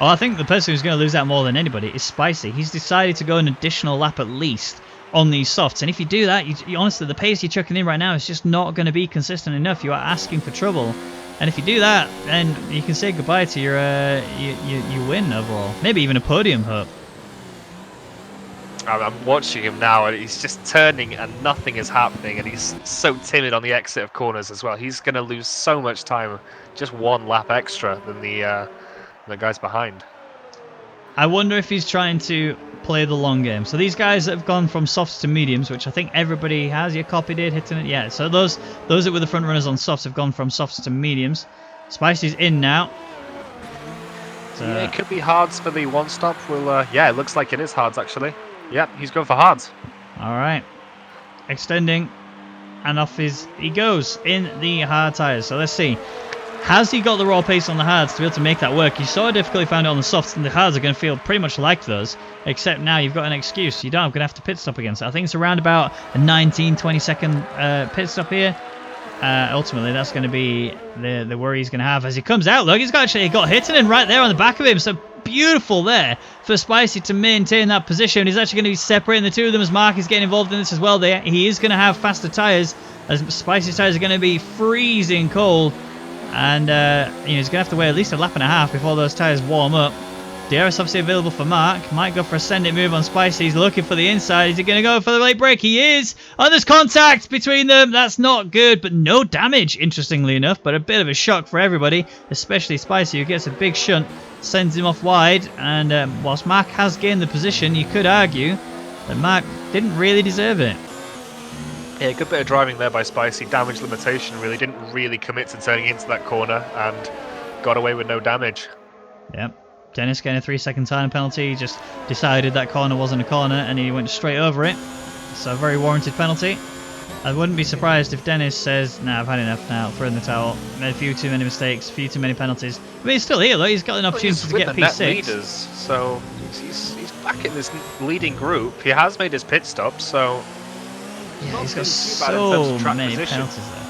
Well, I think the person who's going to lose out more than anybody is Spicy. He's decided to go an additional lap at least on these softs. And if you do that, you honestly, the pace you're chucking in right now is just not going to be consistent enough. You are asking for trouble. And if you do that, then you can say goodbye to your win overall. Maybe even a podium hope. I'm watching him now and he's just turning and nothing is happening, and he's so timid on the exit of corners as well. He's going to lose so much time, just one lap extra than the guys behind. I wonder if he's trying to play the long game. So these guys that have gone from softs to mediums, which I think everybody has. Your Copy did, Hittonen, yeah. So those that were the front runners on softs have gone from softs to mediums. Spicy's in now. So, yeah, it could be hards for the one stop. Yeah, it looks like it is hards actually. Yep, he's going for hards. All right, extending, and off he goes in the hard tires. So let's see. Has he got the raw pace on the hards to be able to make that work? You saw how difficult he found it on the softs, and the hards are going to feel pretty much like those, except now you've got an excuse. You don't. I'm going to have to pit stop again. So I think it's around about a 19-20 second pit stop here. Ultimately, that's going to be the worry he's going to have as he comes out. Look, he's got Hittonen right there on the back of him. So beautiful there for Spicy to maintain that position. He's actually going to be separating the two of them as Mark is getting involved in this as well. He is going to have faster tyres as Spicy's tyres are going to be freezing cold. And he's going to have to wait at least a lap and a half before those tyres warm up. DRS obviously available for Mark. Might go for a send it move on Spicy. He's looking for the inside. Is he going to go for the late break? He is. Oh, there's contact between them. That's not good, but no damage, interestingly enough. But a bit of a shock for everybody, especially Spicy, who gets a big shunt, sends him off wide. And whilst Mark has gained the position, you could argue that Mark didn't really deserve it. Yeah, good bit of driving there by Spicy. Damage limitation really didn't really commit to turning into that corner and got away with no damage. Yep. Dennis getting a 3-second time penalty. He just decided that corner wasn't a corner and he went straight over it. So a very warranted penalty. I wouldn't be surprised if Dennis says, nah, I've had enough now, throw in the towel. Made a few too many mistakes, a few too many penalties. But he's still here, though. He's got an opportunity to get P6. Net leaders, so he's back in this leading group. He has made his pit stop, so yeah, he's got so many penalties there.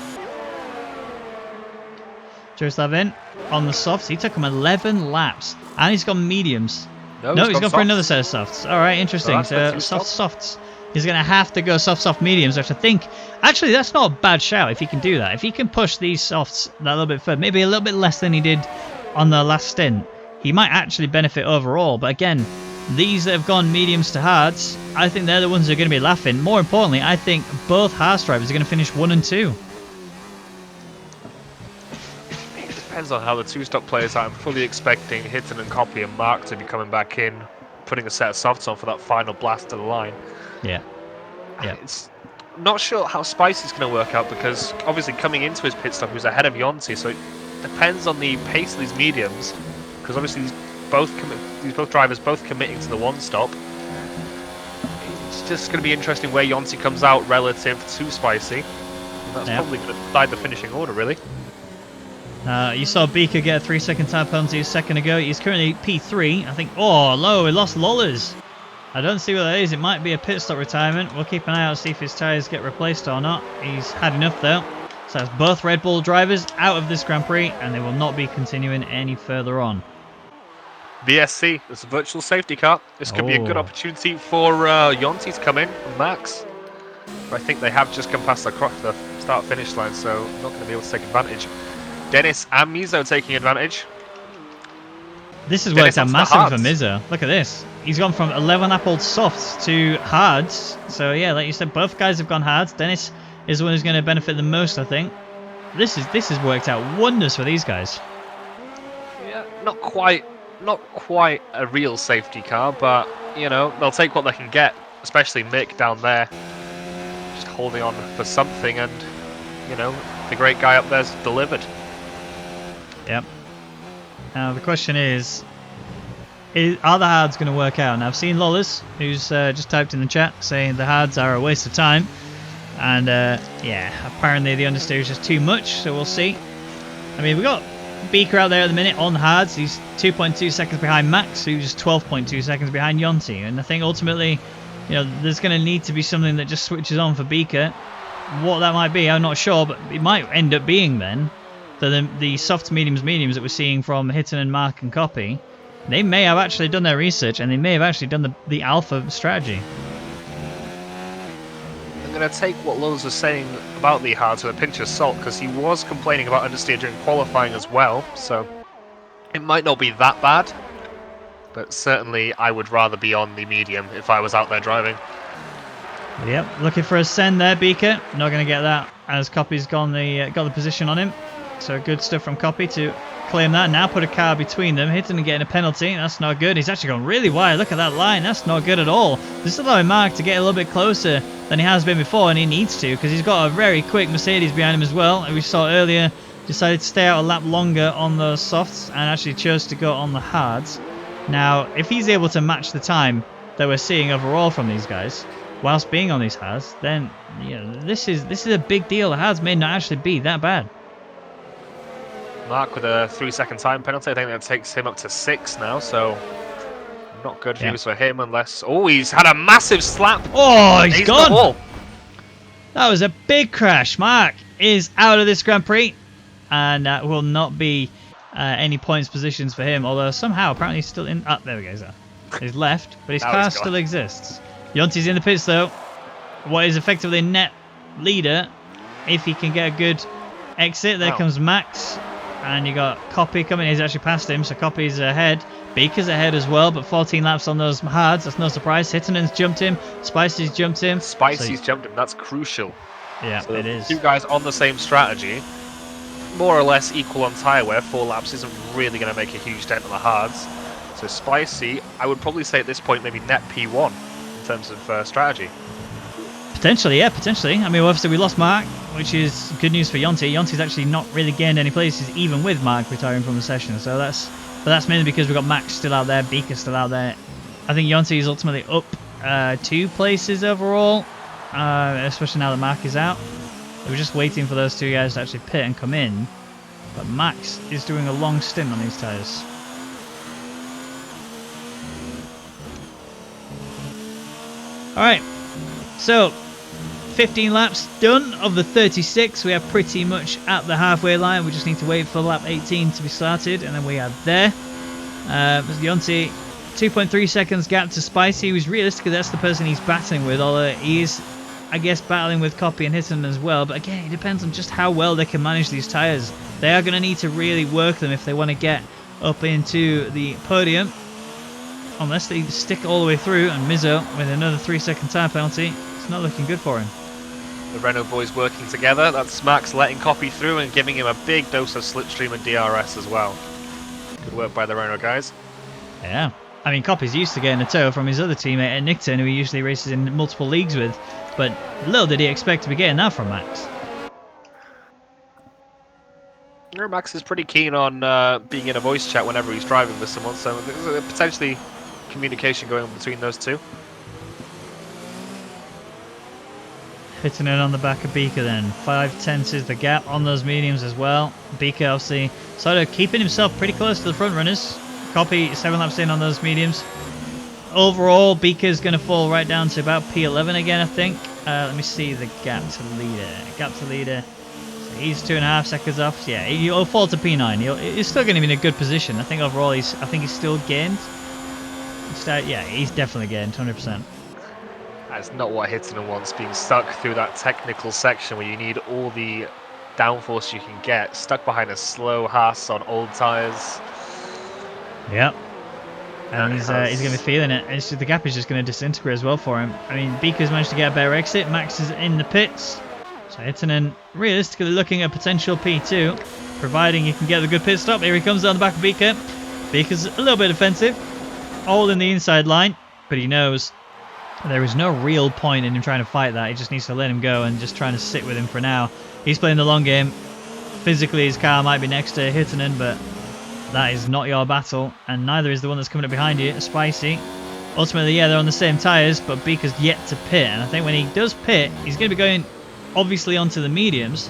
Jurislav in on the softs. He took him 11 laps. And he's gone mediums. No, he's gone for another set of softs. All right, interesting. So softs. He's going to have to go soft mediums, which I think... Actually, that's not a bad shout if he can do that. If he can push these softs that little bit further, maybe a little bit less than he did on the last stint, he might actually benefit overall. But again, these that have gone mediums to hards, I think they're the ones who are going to be laughing. More importantly, I think both hards drivers are going to finish 1 and 2. Depends on how the two-stop players are. I'm fully expecting Hittonen and Copy and Mark to be coming back in, putting a set of softs on for that final blast to the line. Yeah. It's not sure how Spicy's going to work out because obviously coming into his pit stop he was ahead of Yonti, so it depends on the pace of these mediums because obviously these both drivers both committing to the one stop. It's just going to be interesting where Yonti comes out relative to Spicy. And that's probably going to decide the finishing order, really. You saw Beaker get a 3-second time penalty a second ago. He's currently P3. I think, oh, low, he lost Lollers. I don't see what that is. It might be a pit stop retirement. We'll keep an eye out to see if his tyres get replaced or not. He's had enough, though. So that's both Red Bull drivers out of this Grand Prix, and they will not be continuing any further on. VSC, this is a virtual safety car. This could be a good opportunity for Yonti to come in and Max. But I think they have just come past the start-finish line, so not going to be able to take advantage. Dennis and Mizo taking advantage. This is where it's a massive for Mizo. Look at this. he's gone from 11 lap old softs to hards. So yeah, like you said, both guys have gone hards. Dennis is the one who's going to benefit the most, I think. This has worked out wonders for these guys. Yeah, not quite a real safety car, but you know they'll take what they can get. Especially Mick down there, just holding on for something, and you know the great guy up there's delivered. Yep. Now the question is are the hards going to work out? Now I've seen Lawless, who's just typed in the chat, saying the hards are a waste of time. And yeah, apparently the understeer is just too much, so we'll see. I mean, we got Beaker out there at the minute on the hards. He's 2.2 seconds behind Max, who's 12.2 seconds behind Yonti. And I think ultimately, you know, there's going to need to be something that just switches on for Beaker. What that might be, I'm not sure, but it might end up being then the soft mediums that we're seeing from Hitton and Mark and Copy. They may have actually done their research, and they may have actually done the alpha strategy. I'm going to take what Lowe's was saying about the hards with a pinch of salt, because he was complaining about understeer during qualifying as well, so it might not be that bad, but certainly I would rather be on the medium if I was out there driving. Yep, looking for a send there, Beaker. Not going to get that as Copy's got the position on him. So good stuff from Copy to claim that. Now put a car between them, hitting and getting a penalty. That's not good. He's actually gone really wide. Look at that line. That's not good at all. This is allowing Mark to get a little bit closer than he has been before, and he needs to because he's got a very quick Mercedes behind him as well. And we saw earlier, decided to stay out a lap longer on the softs and actually chose to go on the hards. Now, if he's able to match the time that we're seeing overall from these guys, whilst being on these hards, then you know this is a big deal. The hards may not actually be that bad. Mark with a 3-second time penalty. I think that takes him up to 6 now, so not good news for him unless... Oh, he's had a massive slap. Oh, he's gone. That was a big crash. Mark is out of this Grand Prix, and that will not be any points positions for him, although somehow apparently he's still in... there we go. He's left, but his car still exists. Yonti's in the pits though. What is effectively net leader if he can get a good exit. There comes Max. And you got Copy coming. He's actually passed him, so Copy's ahead. Beaker's ahead as well, but 14 laps on those hards. That's no surprise. Hittonen's jumped him. Spicy's jumped him. Spicy's jumped him. That's crucial. Yeah, so it is. Two guys on the same strategy, more or less equal on tyre wear. 4 laps isn't really going to make a huge dent on the hards. So Spicy, I would probably say at this point maybe net P1 in terms of strategy. Potentially, yeah, potentially. I mean, obviously we lost Mark, which is good news for Yonti. Yonti's actually not really gained any places, even with Mark retiring from the session. So that's mainly because we've got Max still out there, Beaker still out there. I think Yonti is ultimately up 2 places overall, especially now that Mark is out. We're just waiting for those 2 guys to actually pit and come in. But Max is doing a long stint on these tyres. Alright, so 15 laps done of the 36. We are pretty much at the halfway line. We just need to wait for lap 18 to be started, and then we are there. Yonti, 2.3 seconds gap to Spicy, who's realistically that's the person he's battling with, although he is, I guess, battling with Copy and Hitton as well. But again, it depends on just how well they can manage these tyres. They are going to need to really work them if they want to get up into the podium. Unless they stick all the way through, and Mizzo with another 3-second time penalty, it's not looking good for him. The Renault boys working together. That's Max letting Copy through and giving him a big dose of slipstream and DRS as well. Good work by the Renault guys. Yeah. I mean, Copy's used to getting a tow from his other teammate at Nickton, who he usually races in multiple leagues with, but little did he expect to be getting that from Max. Max is pretty keen on being in a voice chat whenever he's driving with someone, so there's potentially communication going on between those two. Hitting it on the back of Beaker then. 5/10 is the gap on those mediums as well. Beaker obviously sort of keeping himself pretty close to the front runners. Copy 7 laps in on those mediums. Overall, Beaker's going to fall right down to about P11 again, I think. Let me see the gap to leader. Gap to leader. So he's 2.5 seconds off. Yeah, he'll fall to P9. He's still going to be in a good position. I think overall, he's still gained. Yeah, he's definitely gained, 100%. That's not what Hitton wants, being stuck through that technical section where you need all the downforce you can get, stuck behind a slow Haas on old tyres. Yep. And he's going to be feeling it. It's just, the gap is just going to disintegrate as well for him. I mean, Beeker's managed to get a better exit. Max is in the pits. So Hittinen realistically looking at potential P2, providing he can get the good pit stop. Here he comes down the back of Beeker. Beeker's a little bit defensive, all in the inside line, but he knows there is no real point in him trying to fight that. He just needs to let him go and just trying to sit with him for now. He's playing the long game. Physically, his car might be next to Hittinen, but that is not your battle, and neither is the one that's coming up behind you, Spicy. Ultimately, yeah, they're on the same tyres, but Beeker's yet to pit, and I think when he does pit, he's going to be going, obviously, onto the mediums.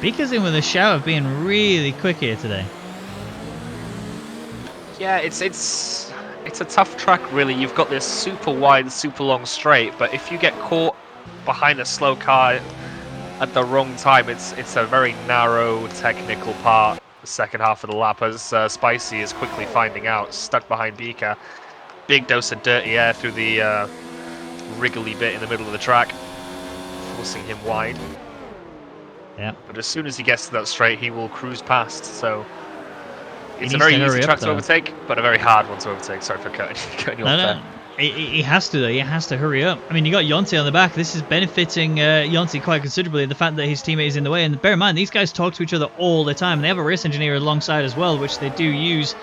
Beeker's in with a shout of being really quick here today. Yeah, it's a tough track, really. You've got this super wide, super long straight, but if you get caught behind a slow car at the wrong time, it's a very narrow, technical part. The second half of the lap, as Spicy is quickly finding out, stuck behind Beeker. Big dose of dirty air through the wriggly bit in the middle of the track, forcing him wide. Yeah. But as soon as he gets to that straight, he will cruise past. So it's a very easy track to overtake, but a very hard one to overtake. Sorry for cutting you off there. He has to, though. He has to hurry up. I mean, you got Yonti on the back. This is benefiting Yonti quite considerably, the fact that his teammate is in the way. And bear in mind, these guys talk to each other all the time. They have a race engineer alongside as well, which they do use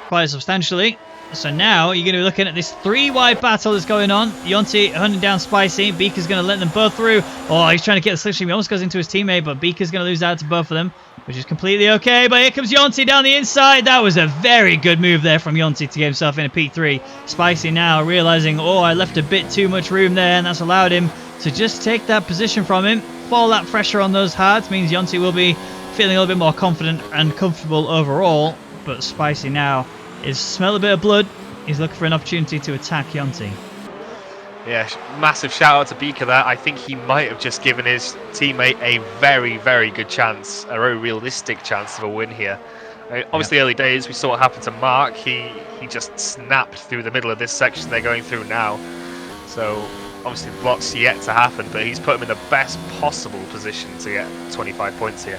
quite substantially. So now you're going to be looking at this 3-wide battle that's going on. Yonti hunting down Spicy. Beeker's going to let them both through. Oh, he's trying to get the slipstream. He almost goes into his teammate, but Beeker's going to lose out to both of them, which is completely okay. But here comes Yonti down the inside. That was a very good move there from Yonti to get himself in a P3. Spicy now realizing, oh, I left a bit too much room there, and that's allowed him to just take that position from him. Fall that pressure on those hards means Yonti will be feeling a little bit more confident and comfortable overall. But Spicy now is smell a bit of blood. He's looking for an opportunity to attack Yonti. Yeah, massive shout out to Beeker there. I think he might have just given his teammate a very, very good chance, a very realistic chance of a win here. Obviously, early days, we saw what happened to Mark. He just snapped through the middle of this section they're going through now. So obviously lots yet to happen, but he's put him in the best possible position to get 25 points here.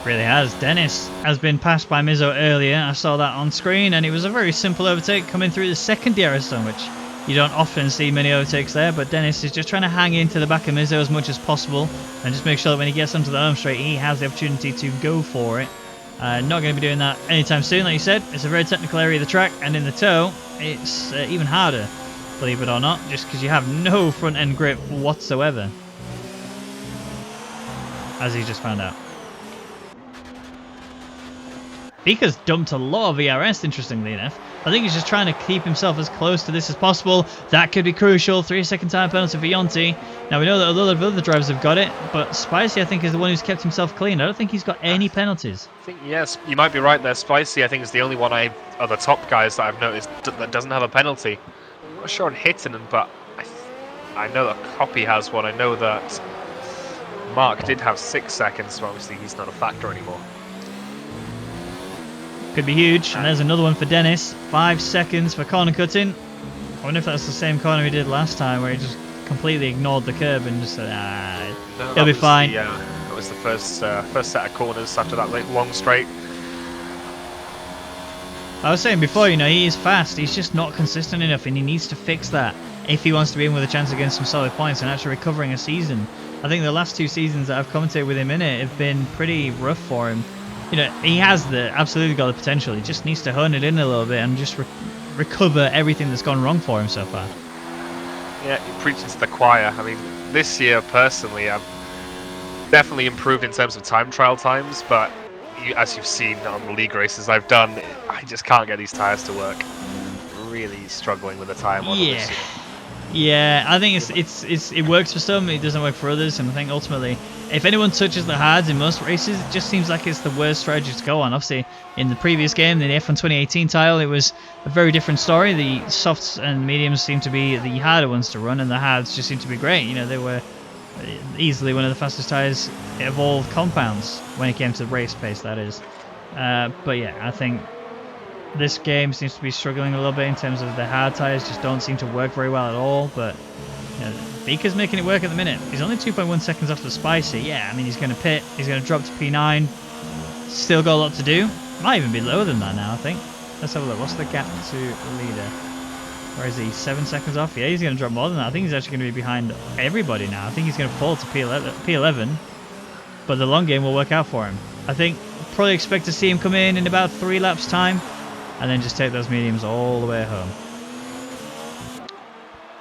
Really has. Dennis has been passed by Mizzo earlier. I saw that on screen, and it was a very simple overtake coming through the second DRS zone, which you don't often see many overtakes there, but Dennis is just trying to hang into the back of Mizzo as much as possible and just make sure that when he gets onto the home straight, he has the opportunity to go for it. Not going to be doing that anytime soon, like you said. It's a very technical area of the track, and in the toe, it's even harder, believe it or not, just because you have no front-end grip whatsoever, as he just found out. Beeker's dumped a lot of ERS, interestingly enough. I think he's just trying to keep himself as close to this as possible. That could be crucial. 3-second time penalty for Yonti. Now, we know that a lot of other drivers have got it, but Spicy, I think, is the one who's kept himself clean. I don't think he's got any penalties. I think, yes, you might be right there. Spicy, I think, is the only one of the top guys that I've noticed that doesn't have a penalty. I'm not sure on Hittinen, but I know that Copy has one. I know that Mark did have 6 seconds, so obviously he's not a factor anymore. Could be huge. And there's another one for Dennis. 5 seconds for corner cutting. I wonder if that's the same corner he did last time, where he just completely ignored the curb and just said, no, he'll be fine. That was the first set of corners after that long straight. I was saying before, he is fast. He's just not consistent enough, and he needs to fix that if he wants to be in with a chance against some solid points and actually recovering a season. I think the last 2 seasons that I've commentated with him in it have been pretty rough for him. He has absolutely got the potential. He just needs to hone it in a little bit and just recover everything that's gone wrong for him so far. Yeah, he preaches to the choir. I mean, this year, personally, I've definitely improved in terms of time trial times, but as you've seen on the league races I've done, I just can't get these tyres to work. Really struggling with the tyre model this year. Yeah, I think it works for some, it doesn't work for others, and I think ultimately, if anyone touches the hards in most races, it just seems like it's the worst strategy to go on. Obviously, in the previous game, the F1 2018 title, it was a very different story. The softs and mediums seem to be the harder ones to run, and the hards just seem to be great. They were easily one of the fastest tyres of all compounds when it came to race pace, that is. But yeah, I think this game seems to be struggling a little bit in terms of the hard tyres just don't seem to work very well at all, but Beeker's making it work at the minute. He's only 2.1 seconds off the Spicy. Yeah, I mean, he's going to pit, he's going to drop to P9, still got a lot to do. Might even be lower than that now, I think. Let's have a look. What's the gap to leader? Where is he? 7 seconds off? Yeah, he's going to drop more than that. I think he's actually going to be behind everybody now. I think he's going to fall to P11. But the long game will work out for him. I think probably expect to see him come in about 3 laps time. And then just take those mediums all the way home.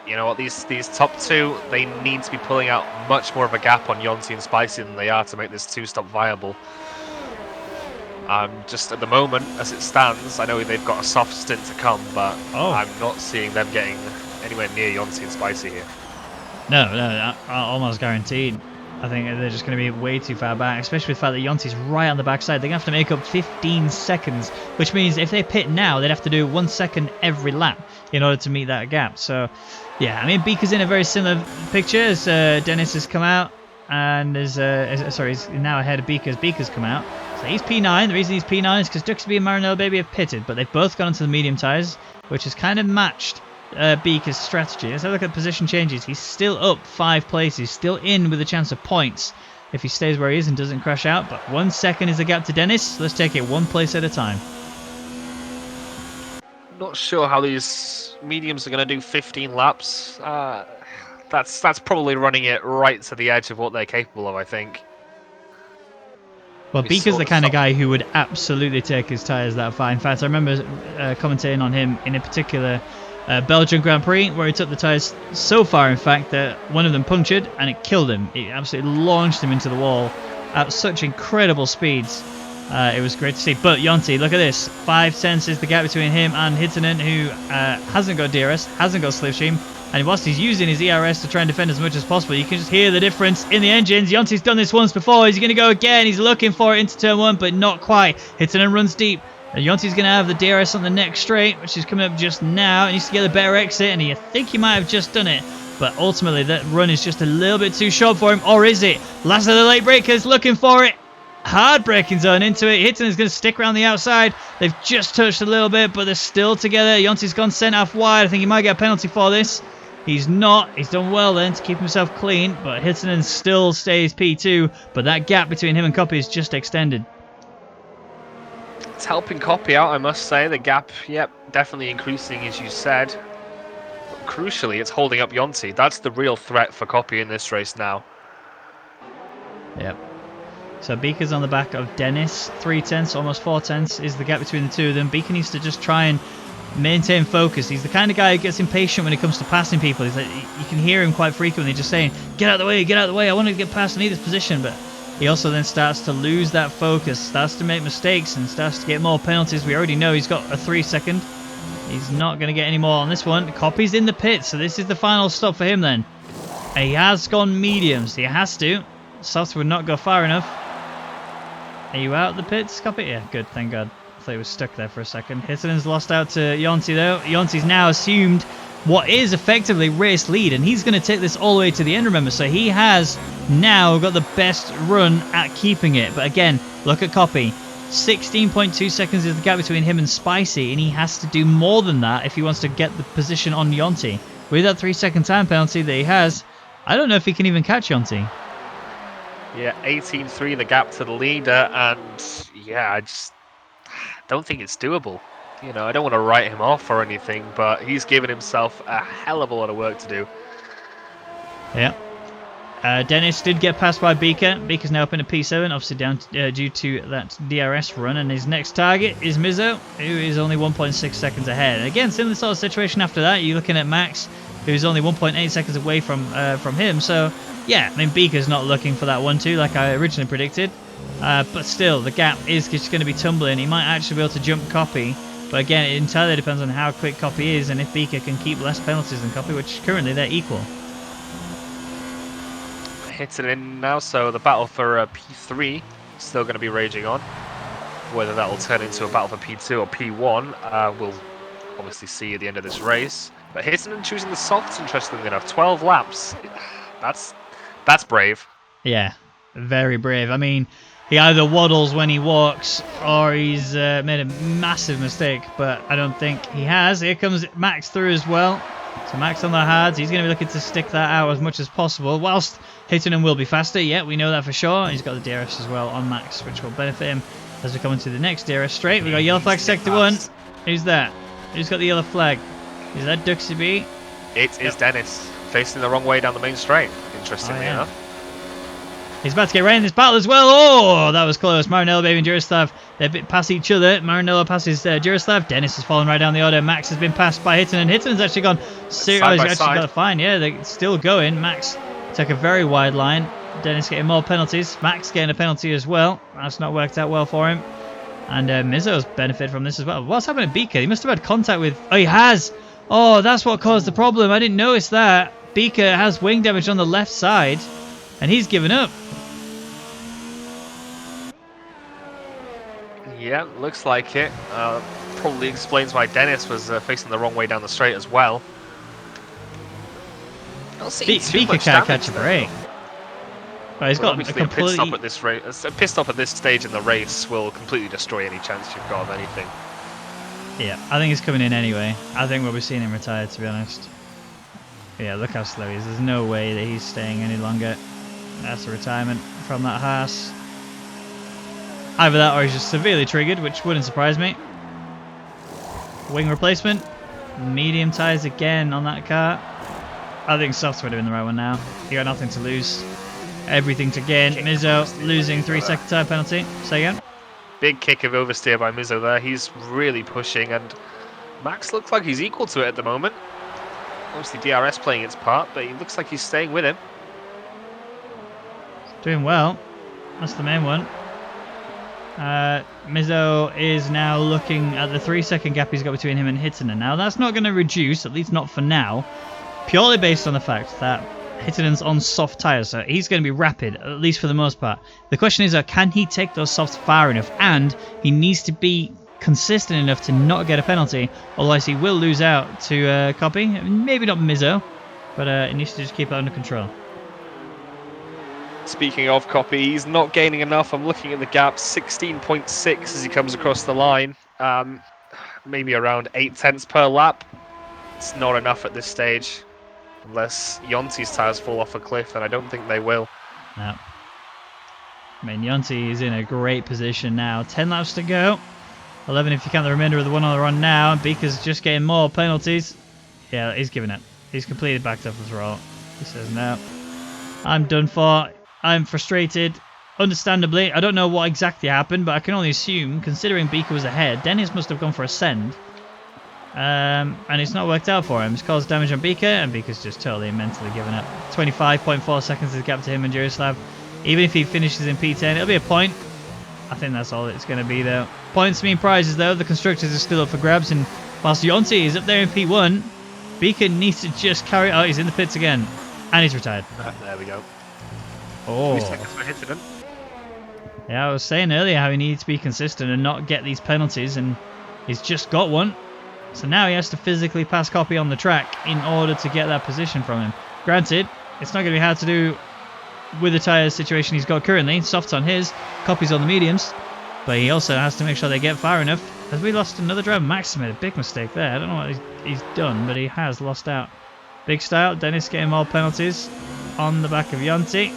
You know what, these top two, they need to be pulling out much more of a gap on Yonti and Spicy than they are to make this two-stop viable. Just at the moment, as it stands, I know they've got a soft stint to come, but I'm not seeing them getting anywhere near Yonti and Spicy here. No, almost guaranteed. I think they're just going to be way too far back, especially with the fact that Yonti's right on the backside. They're going to have to make up 15 seconds, which means if they pit now, they'd have to do 1 second every lap in order to meet that gap. So, yeah, I mean, Beaker's in a very similar picture as Dennis has come out, and he's now ahead of Beaker as Beaker's come out. So he's P9. The reason he's P9 is because Duxby and Marinello Baby have pitted, but they've both gone into the medium tyres, which has kind of matched Beaker's strategy. Let's have a look at position changes. He's still up 5 places, still in with a chance of points if he stays where he is and doesn't crash out. But 1 second is the gap to Dennis. So let's take it 1 place at a time. Not sure how these mediums are going to do 15 laps. That's probably running it right to the edge of what they're capable of, I think. Well, Beaker's the kind of guy who would absolutely take his tyres that far. In fact, I remember commentating on him in a particular Belgian Grand Prix where he took the tyres so far, in fact, that one of them punctured and it killed him. It absolutely launched him into the wall at such incredible speeds. It was great to see. But Yonti, look at this. 5 tenths is the gap between him and Hittinen, who hasn't got DRS, hasn't got Slipstream. And whilst he's using his ERS to try and defend as much as possible, you can just hear the difference in the engines. Yonti's done this once before. He's going to go again. He's looking for it into turn 1, but not quite. Hittinen runs deep. And Yonti's going to have the DRS on the next straight, which is coming up just now. He needs to get a better exit, and I think he might have just done it. But ultimately, that run is just a little bit too short for him. Or is it? Last of the late breakers looking for it. Hard braking zone into it. Hittinen's going to stick around the outside. They've just touched a little bit, but they're still together. Yonti's gone sent off wide. I think he might get a penalty for this. He's not. He's done well then to keep himself clean, but Hittinen still stays P2, but that gap between him and Copy is just extended. It's helping Copy out, I must say. The gap, yep, definitely increasing, as you said. But crucially, it's holding up Yonti. That's the real threat for Copy in this race now. Yep. So Beaker's on the back of Dennis. 3 tenths, almost 4 tenths is the gap between the two of them. Beaker needs to just try and maintain focus. He's the kind of guy who gets impatient when it comes to passing people. He's like, you can hear him quite frequently just saying, get out of the way, get out of the way, I want to get past, I need this position. But he also then starts to lose that focus, starts to make mistakes and starts to get more penalties. We already know he's got a 3 second. He's not going to get any more on this one. Copy's in the pit, so this is the final stop for him then. And he has gone mediums. He has to. Softs would not go far enough. Are you out of the pits, Copy? Yeah, good, thank God. I thought he was stuck there for a second. Hittinen's lost out to Yonti though. Yonti's now assumed what is effectively race lead, and he's going to take this all the way to the end, remember. So he has now got the best run at keeping it. But again, look at Copy. 16.2 seconds is the gap between him and Spicy, and he has to do more than that if he wants to get the position on Yonti. With that 3 second time penalty that he has, I don't know if he can even catch Yonti. Yeah, 18.3 the gap to the leader, and yeah, I just don't think it's doable. You know, I don't want to write him off or anything, but he's given himself a hell of a lot of work to do. Yeah. Dennis did get passed by Beaker. Beaker's now up in a P7, obviously down due to that DRS run, and his next target is Mizzo, who is only 1.6 seconds ahead. And again, similar sort of situation after that. You're looking at Max, who's only 1.8 seconds away from him. So, yeah, I mean, Beaker's not looking for that 1-2 like I originally predicted. But still, the gap is just going to be tumbling. He might actually be able to jump Copy. But again, it entirely depends on how quick Copy is and if Beaker can keep less penalties than Copy, which currently they're equal. Hits it in now, so the battle for P3 is still going to be raging on. Whether that will turn into a battle for P2 or P1, we'll obviously see at the end of this race. But Hittinen choosing the softs, interestingly enough, 12 laps. That's brave. Yeah, very brave. I mean, he either waddles when he walks or he's made a massive mistake, but I don't think he has. Here comes Max through as well. So Max on the hards, he's going to be looking to stick that out as much as possible, whilst Hittinen will be faster. Yeah, we know that for sure. He's got the DRS as well on Max, which will benefit him as we come into the next DRS straight. We've got yellow flag sector 1. Who's that? Who's got the yellow flag? Is that Duxby? It is Dennis, facing the wrong way down the main straight, interestingly enough. He's about to get right in this battle as well. Oh, that was close. Maranello, Baby, and Jurislav, they're a bit past each other. Maranello passes Jurislav. Dennis has fallen right down the order. Max has been passed by Hitton, Hitton's actually gone. He's actually got a fine. Yeah, they're still going. Max took a very wide line. Dennis getting more penalties. Max getting a penalty as well. That's not worked out well for him. And Mizzo's benefited from this as well. What's happened to Beaker? He must have had contact with... Oh, he has. Oh, that's what caused the problem. I didn't notice that. Beaker has wing damage on the left side. And he's given up. Yeah, looks like it. Probably explains why Dennis was facing the wrong way down the straight as well. Beaker can't catch a break. Well, he's got a pit stop at this race. A pit stop at this stage in the race will completely destroy any chance you've got of anything. Yeah, I think he's coming in anyway. I think we'll be seeing him retired, to be honest. Yeah, look how slow he is. There's no way that he's staying any longer. That's a retirement from that Haas. Either that or he's just severely triggered, which wouldn't surprise me. Wing replacement. Medium tyres again on that car. I think softs would have been the right one now. You got nothing to lose. Everything to gain. Mizzo losing 3-second tyre penalty. Say again. Big kick of oversteer by Mizzo there. He's really pushing, and Max looks like he's equal to it at the moment. Obviously DRS playing its part, but he looks like he's staying with him. Doing well. That's the main one. Mizzo is now looking at the 3-second gap he's got between him and Hittinen. Now that's not going to reduce, at least not for now, purely based on the fact that Hittinen's on soft tyres, so he's going to be rapid, at least for the most part. The question is, can he take those softs far enough? And he needs to be consistent enough to not get a penalty, otherwise he will lose out to Copy. Maybe not Mizzo, but he needs to just keep it under control. Speaking of Copy, he's not gaining enough. I'm looking at the gap, 16.6 as he comes across the line. Maybe around 0.8 per lap. It's not enough at this stage. Unless Yonti's tyres fall off a cliff, and I don't think they will. No. I mean, Yonti is in a great position now. 10 laps to go. 11 if you count the remainder of the one on the run now. Beaker's just getting more penalties. Yeah, he's giving it. He's completely backed up as well. He says, no. I'm done for. I'm frustrated. Understandably, I don't know what exactly happened, but I can only assume, considering Beaker was ahead, Dennis must have gone for a send. And it's not worked out for him. It's caused damage on Beaker, and Beaker's just totally mentally given up. 25.4 seconds is the gap to him and Jurislav. Even if he finishes in P10, it'll be a point. I think that's all it's going to be, though. Points mean prizes, though. The constructors are still up for grabs, and whilst Yonti is up there in P1, Beaker needs to just carry... Oh, he's in the pits again. And he's retired. There we go. Oh. 3 seconds for Hittinen. Yeah, I was saying earlier how he needs to be consistent and not get these penalties, and he's just got one. So now he has to physically pass Copy on the track in order to get that position from him. Granted, it's not going to be hard to do with the tyre situation he's got currently. Softs on his, Copy's on the mediums. But he also has to make sure they get far enough. Has we lost another driver? Max made a big mistake there. I don't know what he's done, but he has lost out. Big style. Dennis getting more penalties on the back of Yonti.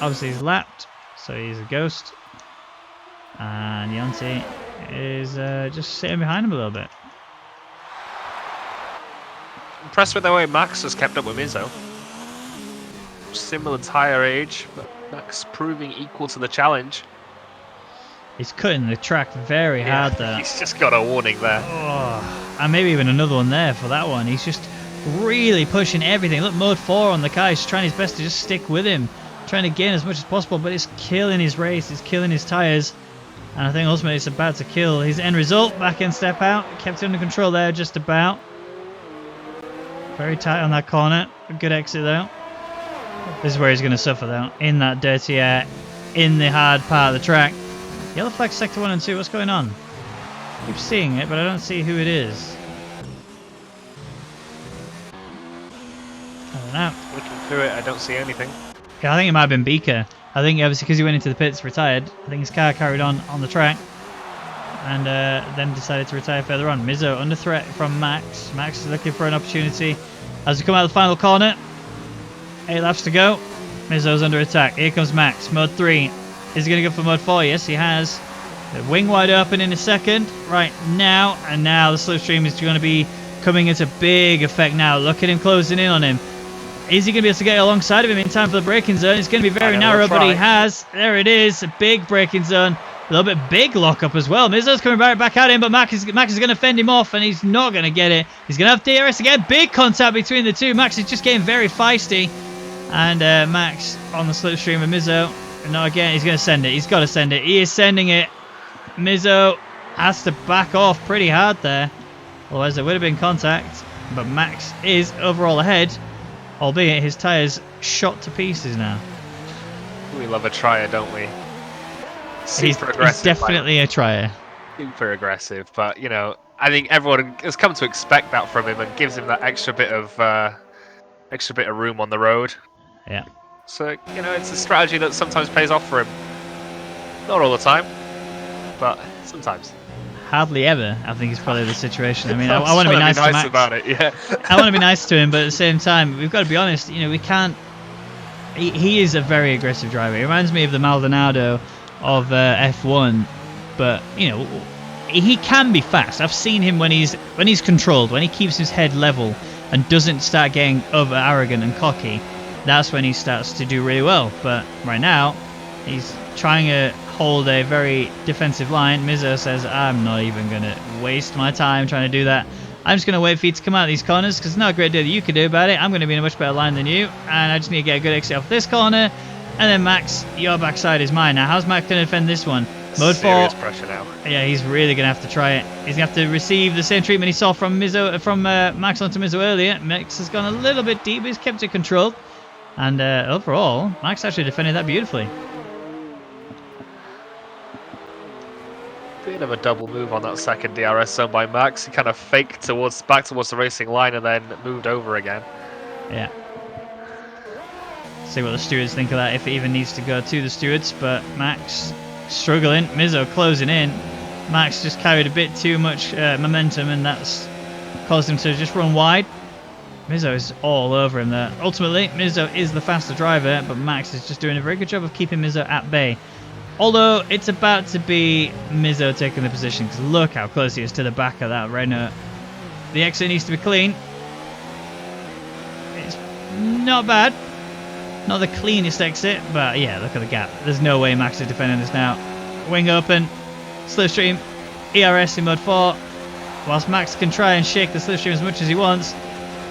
Obviously he's lapped, so he's a ghost. And Yonti is just sitting behind him a little bit. Impressed with the way Max has kept up with Mizzo. Similar tyre age, but Max proving equal to the challenge. He's cutting the track very hard there. He's just got a warning there. Oh, and maybe even another one there for that one. He's just really pushing everything. Look, mode 4 on the car. He's trying his best to just stick with him. Trying to gain as much as possible, but it's killing his race. It's killing his tyres. And I think ultimately it's about to kill his end result. Back end step out. Kept it under control there just about. Very tight on that corner. A good exit though. This is where he's going to suffer though. In that dirty air. In the hard part of the track. Yellow flag sector 1 and 2. What's going on? I keep seeing it, but I don't see who it is. I don't know. Looking through it, I don't see anything. Yeah, I think it might have been Beaker. I think obviously because he went into the pits, retired. I think his car carried on the track. And then decided to retire further on. Mizzo under threat from Max. Max is looking for an opportunity as we come out of the final corner. 8 laps to go. Mizzo's under attack. Here comes Max. Mode 3. Is he going to go for mode 4? Yes, he has. The wing wide open in a second, right now, and now the slipstream is going to be coming into big effect now. Look at him closing in on him. Is he going to be able to get alongside of him in time for the braking zone? It's going to be very narrow, but he has. There it is, a big braking zone. A little bit big lockup as well. Mizzo's coming right back at him, but Max is going to fend him off, and he's not going to get it. He's going to have DRS again. Big contact between the two. Max is just getting very feisty. And Max on the slipstream of Mizzo. No, again, he's going to send it. He's got to send it. He is sending it. Mizzo has to back off pretty hard there. Otherwise, there would have been contact. But Max is overall ahead, albeit his tyres shot to pieces now. We love a trier, don't we? He's definitely a trier. Super aggressive, but you know, I think everyone has come to expect that from him, and gives him that extra bit of room on the road. Yeah. So you know, it's a strategy that sometimes pays off for him. Not all the time, but sometimes. Hardly ever, I think, is probably the situation. I mean, I want to be nice to Max about it. Yeah. I want to be nice to him, but at the same time, we've got to be honest. You know, we can't. He is a very aggressive driver. He reminds me of the Maldonado of F1, but you know, he can be fast. I've seen him when he's controlled, when he keeps his head level and doesn't start getting over arrogant and cocky. That's when he starts to do really well. But right now, he's trying to hold a very defensive line. Mizzo says, I'm not even going to waste my time trying to do that. I'm just going to wait for you to come out of these corners, because there's not a great deal that you can do about it. I'm going to be in a much better line than you, and I just need to get a good exit off this corner. And then Max, your backside is mine. Now, how's Max going to defend this one? Mode 4. Serious pressure now. Yeah, he's really going to have to try it. He's going to have to receive the same treatment he saw from Max onto Mizzo earlier. Max has gone a little bit deep. He's kept it controlled. And overall, Max actually defended that beautifully. Bit of a double move on that second DRS zone by Max. He kind of faked back towards the racing line and then moved over again. Yeah. See what the stewards think of that, if it even needs to go to the stewards. But Max struggling. Mizzo closing in. Max just carried a bit too much momentum, and that's caused him to just run wide. Mizzo is all over him there. Ultimately, Mizzo is the faster driver, but Max is just doing a very good job of keeping Mizzo at bay. Although it's about to be Mizzo taking the position, because look how close he is to the back of that Renault. The exit needs to be clean. It's not bad. Not the cleanest exit, but yeah, look at the gap. There's no way Max is defending this now. Wing open, slipstream, ERS in mode 4. Whilst Max can try and shake the slipstream as much as he wants,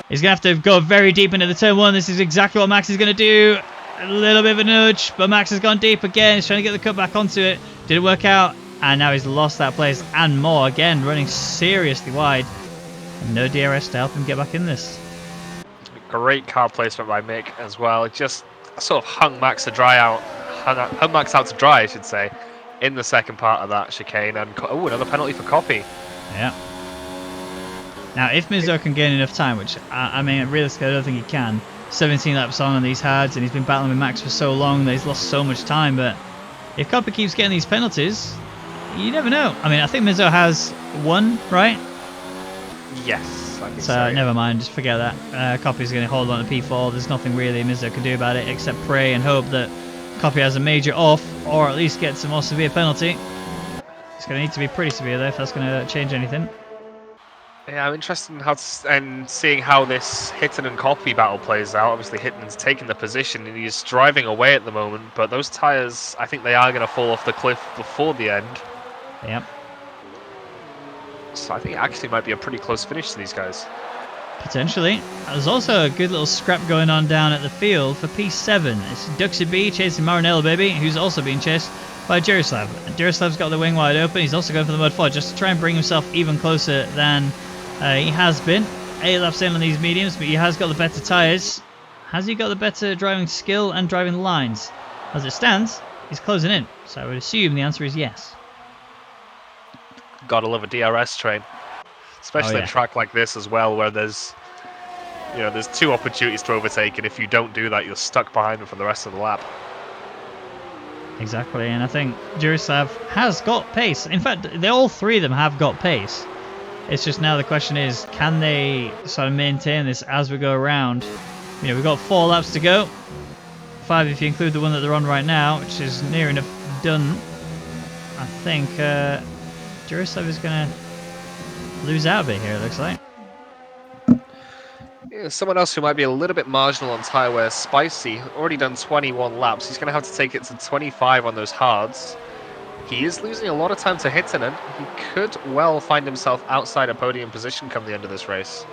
he's going to have to go very deep into the turn 1. This is exactly what Max is going to do. A little bit of a nudge, but Max has gone deep again. He's trying to get the cut back onto it. Didn't work out, and now he's lost that place and more. Again, running seriously wide. And no DRS to help him get back in this. Great car placement by Mick as well. It just sort of hung Max out to dry, I should say, in the second part of that chicane. And another penalty for copy. Yeah. Now, if Mizzo can gain enough time, which I mean, realistically, I don't think he can. 17 laps on these hards, and he's been battling with Max for so long that he's lost so much time. But if Copy keeps getting these penalties, you never know. I mean, I think Mizzo has 1, right? Yes. So never mind, just forget that. Copy's going to hold on to P4. There's nothing really Mizzo can do about it except pray and hope that Copy has a major off, or at least gets a more severe penalty. It's going to need to be pretty severe though if that's going to change anything. Yeah, I'm interested in seeing how this Hitton and Copy battle plays out. Obviously, Hitton's taking the position and he's driving away at the moment, but those tyres, I think they are going to fall off the cliff before the end. Yep. So I think it actually might be a pretty close finish to these guys. Potentially. There's also a good little scrap going on down at the field for P7. It's Duxie B chasing Maranello, baby, who's also being chased by Jarislav. And Jarislav's got the wing wide open. He's also going for the mode 4 just to try and bring himself even closer than he has been. 8 laps in on these mediums, but he has got the better tyres. Has he got the better driving skill and driving lines? As it stands, he's closing in. So I would assume the answer is yes. Gotta love a DRS train, especially a track like this as well, where there's 2 opportunities to overtake, and if you don't do that, you're stuck behind them for the rest of the lap. Exactly, and I think Jarislav has got pace. In fact, all 3 of them have got pace. It's just now the question is, can they sort of maintain this as we go around? You know, we've got 4 laps to go. 5 if you include the one that they're on right now, which is near enough done. I think Jarislav is going to lose out a bit here, it looks like. Yeah, someone else who might be a little bit marginal on tyre wear, Spicy, already done 21 laps. He's going to have to take it to 25 on those hards. He is losing a lot of time to Hittinen. He could well find himself outside a podium position come the end of this race.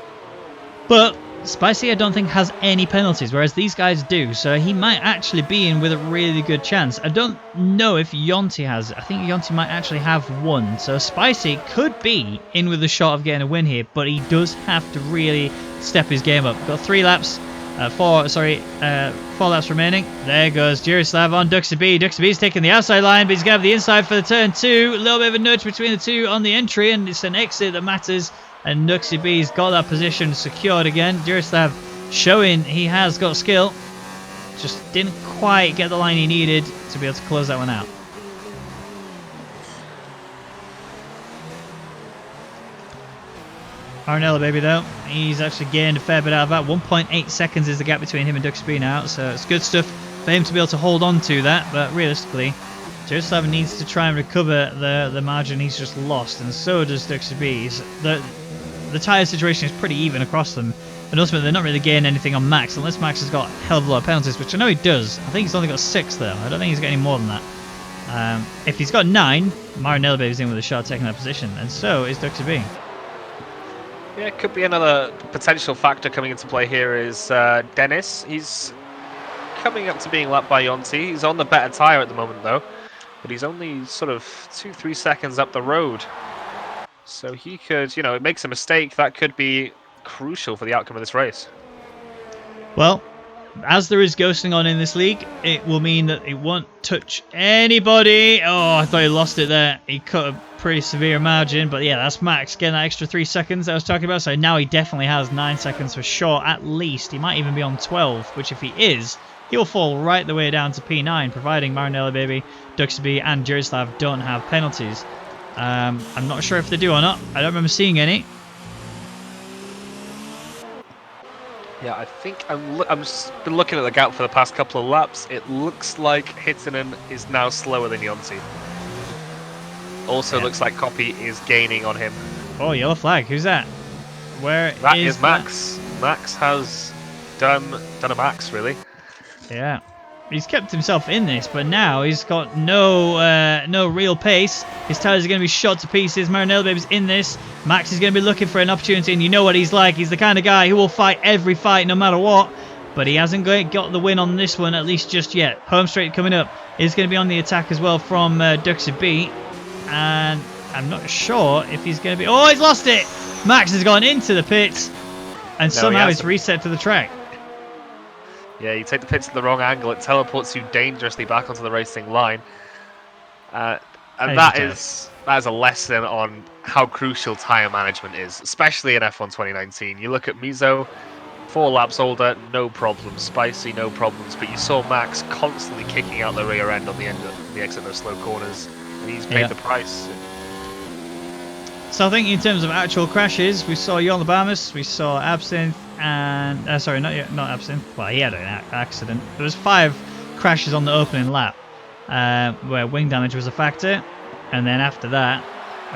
But Spicy, I don't think, has any penalties, whereas these guys do. So he might actually be in with a really good chance. I don't know if Jonty has. I think Jonty might actually have one. So Spicy could be in with a shot of getting a win here, but he does have to really step his game up. Got 3 laps. 4 laps remaining. There goes Jarislav on Duxie B. Duxie B's taking the outside line, but he's going to have the inside for the turn 2. A little bit of a nudge between the two on the entry, and it's an exit that matters. And Duxie B's got that position secured again. Jarislav showing he has got skill. Just didn't quite get the line he needed to be able to close that one out. Maranello baby though, he's actually gained a fair bit out of that. 1.8 seconds is the gap between him and Duxie B now, so it's good stuff for him to be able to hold on to that. But realistically, Jarislav needs to try and recover the margin he's just lost, and so does Duxie B. The tyre situation is pretty even across them, and ultimately they're not really gaining anything on Max, unless Max has got a hell of a lot of penalties, which I know he does. I think he's only got 6 though. I don't think he's got any more than that. If he's got 9, Maranello baby's in with a shot taking that position, and so is Duxie B. Yeah, it could be another potential factor coming into play here is Dennis. He's coming up to being lapped by Jonty. He's on the better tyre at the moment though, but he's only sort of 2-3 seconds up the road. So he could, you know, it makes a mistake. That could be crucial for the outcome of this race. Well, as there is ghosting on in this league, it will mean that it won't touch anybody. Oh, I thought he lost it there. He cut a pretty severe margin, but yeah, that's Max getting that extra 3 seconds I was talking about. So now he definitely has 9 seconds for sure, at least. He might even be on 12, which if he is, he'll fall right the way down to P9, providing Maranello baby, Duxie B and Jarislav don't have penalties. I'm not sure if they do or not. I don't remember seeing any. Yeah, I think I've just been looking at the gap for the past couple of laps. It looks like Hittinen is now slower than Jonty. Also looks like Copy is gaining on him. Oh, yellow flag. Who's that? Where that is Max. That? Max has done a max, really. Yeah. He's kept himself in this, but now he's got no real pace. His tyres are going to be shot to pieces. Maranello baby's in this. Max is going to be looking for an opportunity, and you know what he's like. He's the kind of guy who will fight every fight no matter what. But he hasn't got the win on this one, at least just yet. Home straight coming up is going to be on the attack as well from Duxie B. And I'm not sure if he's going to be... Oh, he's lost it! Max has gone into the pits, and somehow he's reset to the track. Yeah, you take the pits at the wrong angle, it teleports you dangerously back onto the racing line. And that is a lesson on how crucial tyre management is, especially in F1 2019. You look at Mizo, 4 laps older, no problems. Spicy, no problems. But you saw Max constantly kicking out the rear end on the end of the exit of those slow corners, and he's paid the price. So I think in terms of actual crashes, we saw Jon Labamas, we saw Absinthe, and sorry, not Absinthe. Well, he had an accident. There was 5 crashes on the opening lap where wing damage was a factor, and then after that,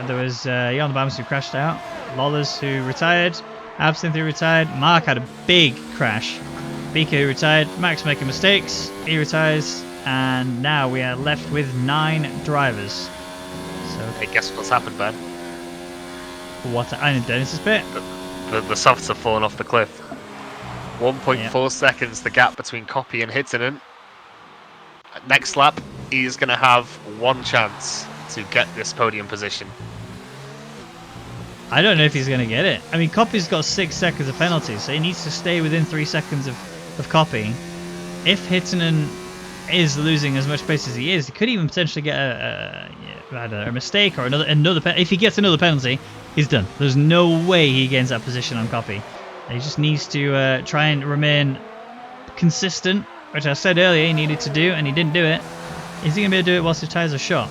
there was Jon Labamas who crashed out, Lawless who retired, Absinthe who retired, Mark had a big crash, Bika who retired, Max making mistakes, he retires, and now we are left with 9 drivers. So, hey, guess what's happened, Ben? What? I'm in Dennis's pit. The softs have fallen off the cliff. 1.4 seconds the gap between Copy and Hittinen. Next lap, he's going to have 1 chance to get this podium position. I don't know if he's going to get it. I mean, Copy's got 6 seconds of penalty, so he needs to stay within 3 seconds of Copy. If Hittinen is losing as much pace as he is, he could even potentially get a mistake or another. If he gets another penalty, he's done. There's no way he gains that position on Copy. He just needs to try and remain consistent, which I said earlier he needed to do, and he didn't do it. Is he going to be able to do it whilst his tyres are shot?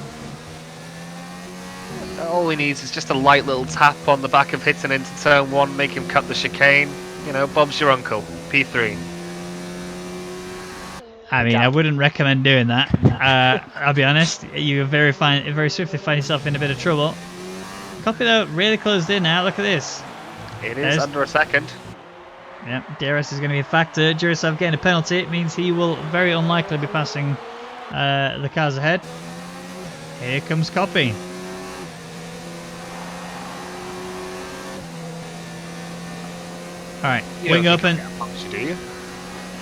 All he needs is just a light little tap on the back of Hittinen into turn 1, make him cut the chicane. You know, Bob's your uncle. P3. I mean, I wouldn't recommend doing that. I'll be honest. You very swiftly find yourself in a bit of trouble. Copy though, really closed in now. Look at this. It is under a second. Yeah, DRS is going to be a factor. Jurasov getting a penalty. It means he will very unlikely be passing the cars ahead. Here comes Copy. Alright, wing open. Do you?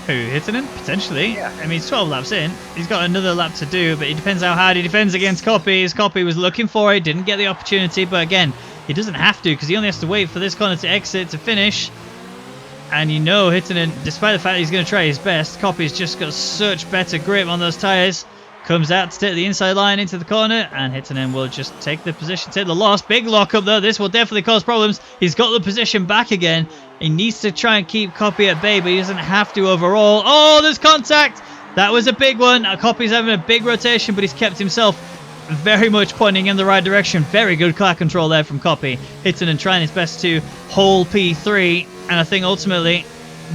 Who, Hittinen? Potentially. Yeah. I mean, he's 12 laps in. He's got another lap to do, but it depends how hard he defends against Copy. As Copy was looking for it, didn't get the opportunity, but again, he doesn't have to because he only has to wait for this corner to exit to finish. And you know Hittinen, despite the fact that he's going to try his best, Copy's just got such better grip on those tyres. Comes out to take the inside line into the corner, and Hittinen will just take the position, take the loss. Big lock up though. This will definitely cause problems. He's got the position back again. He needs to try and keep Copy at bay, but he doesn't have to overall. Oh, there's contact. That was a big one. Copy's having a big rotation, but he's kept himself very much pointing in the right direction. Very good car control there from Copy. Hittinen trying his best to hold P3, and I think ultimately,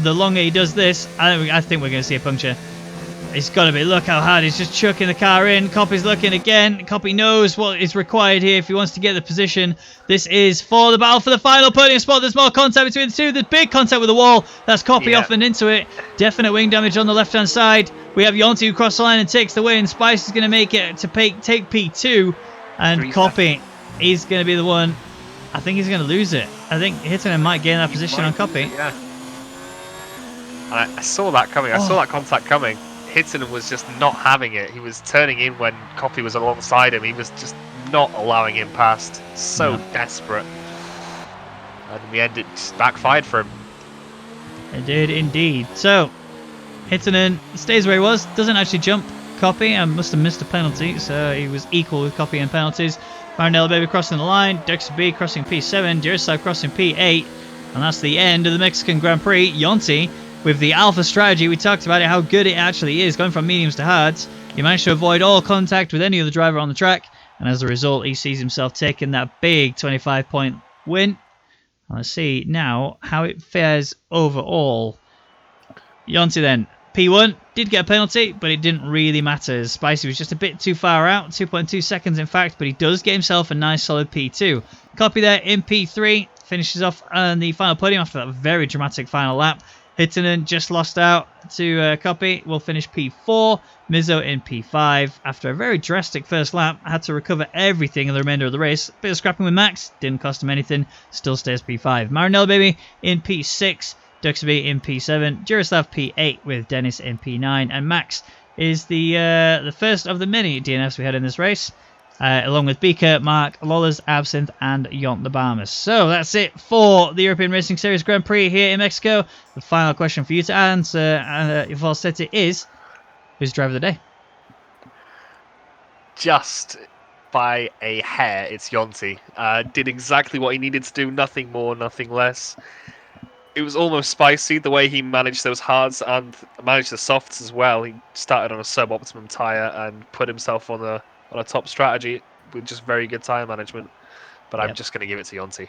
the longer he does this, I think we're going to see a puncture. It's got to be. Look how hard he's just chucking the car in. Copy's looking again. Copy knows what is required here if he wants to get the position. This is for the battle for the final podium spot. There's more contact between the two. There's big contact with the wall. That's Copy off and into it. Definite wing damage on the left-hand side. We have Jonty who crosses the line and takes the win. Spice is going to make it to take P2. And Copy is going to be the one. I think he's going to lose it. I think Hittinen might gain that position on Copy. Yeah. I saw that coming. I saw that contact coming. Hittinen was just not having it. He was turning in when Copy was alongside him. He was just not allowing him past. So desperate. And in the end, it just backfired for him. It did indeed. So, Hittinen stays where he was. Doesn't actually jump Copy and must have missed a penalty. So he was equal with Copy in penalties. Maranello Baby crossing the line. Dexter B crossing P7. Jurasov crossing P8. And that's the end of the Mexican Grand Prix. Jonty, with the Alpha strategy, we talked about it, how good it actually is, going from mediums to hards. He managed to avoid all contact with any other driver on the track, and as a result, he sees himself taking that big 25-point win. Let's see now how it fares overall. Jonty then, P1, did get a penalty, but it didn't really matter. Spicy was just a bit too far out, 2.2 seconds in fact, but he does get himself a nice solid P2. Copy there in P3, finishes off on the final podium after that very dramatic final lap. Hittinen just lost out to Copy. Will finish P4. Mizzo in P5. After a very drastic first lap, had to recover everything in the remainder of the race. Bit of scrapping with Max. Didn't cost him anything. Still stays P5. Maranello Baby in P6. Duxby in P7. Juraslav P8 with Dennis in P9. And Max is the first of the many DNFs we had in this race. Along with Beaker, Mark, Lawlers, Absinthe, and Yont the Bahamas. So that's it for the European Racing Series Grand Prix here in Mexico. The final question for you to answer, Valsetti, is who's driver of the day? Just by a hair, it's Jonty. Did exactly what he needed to do, nothing more, nothing less. It was almost spicy the way he managed those hards and managed the softs as well. He started on a sub-optimum tyre and put himself on a top strategy with just very good tyre management. But I'm just going to give it to Jonty.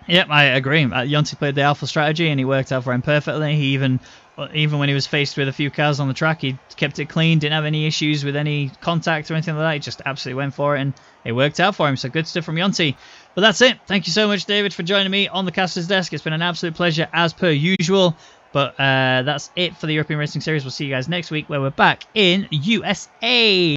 Yep, I agree. Jonty played the Alpha strategy and he worked out for him perfectly. He even when he was faced with a few cars on the track, he kept it clean, didn't have any issues with any contact or anything like that. He just absolutely went for it and it worked out for him. So good stuff from Jonty. But that's it. Thank you so much, David, for joining me on the Caster's Desk. It's been an absolute pleasure as per usual. But that's it for the European Racing Series. We'll see you guys next week where we're back in USA.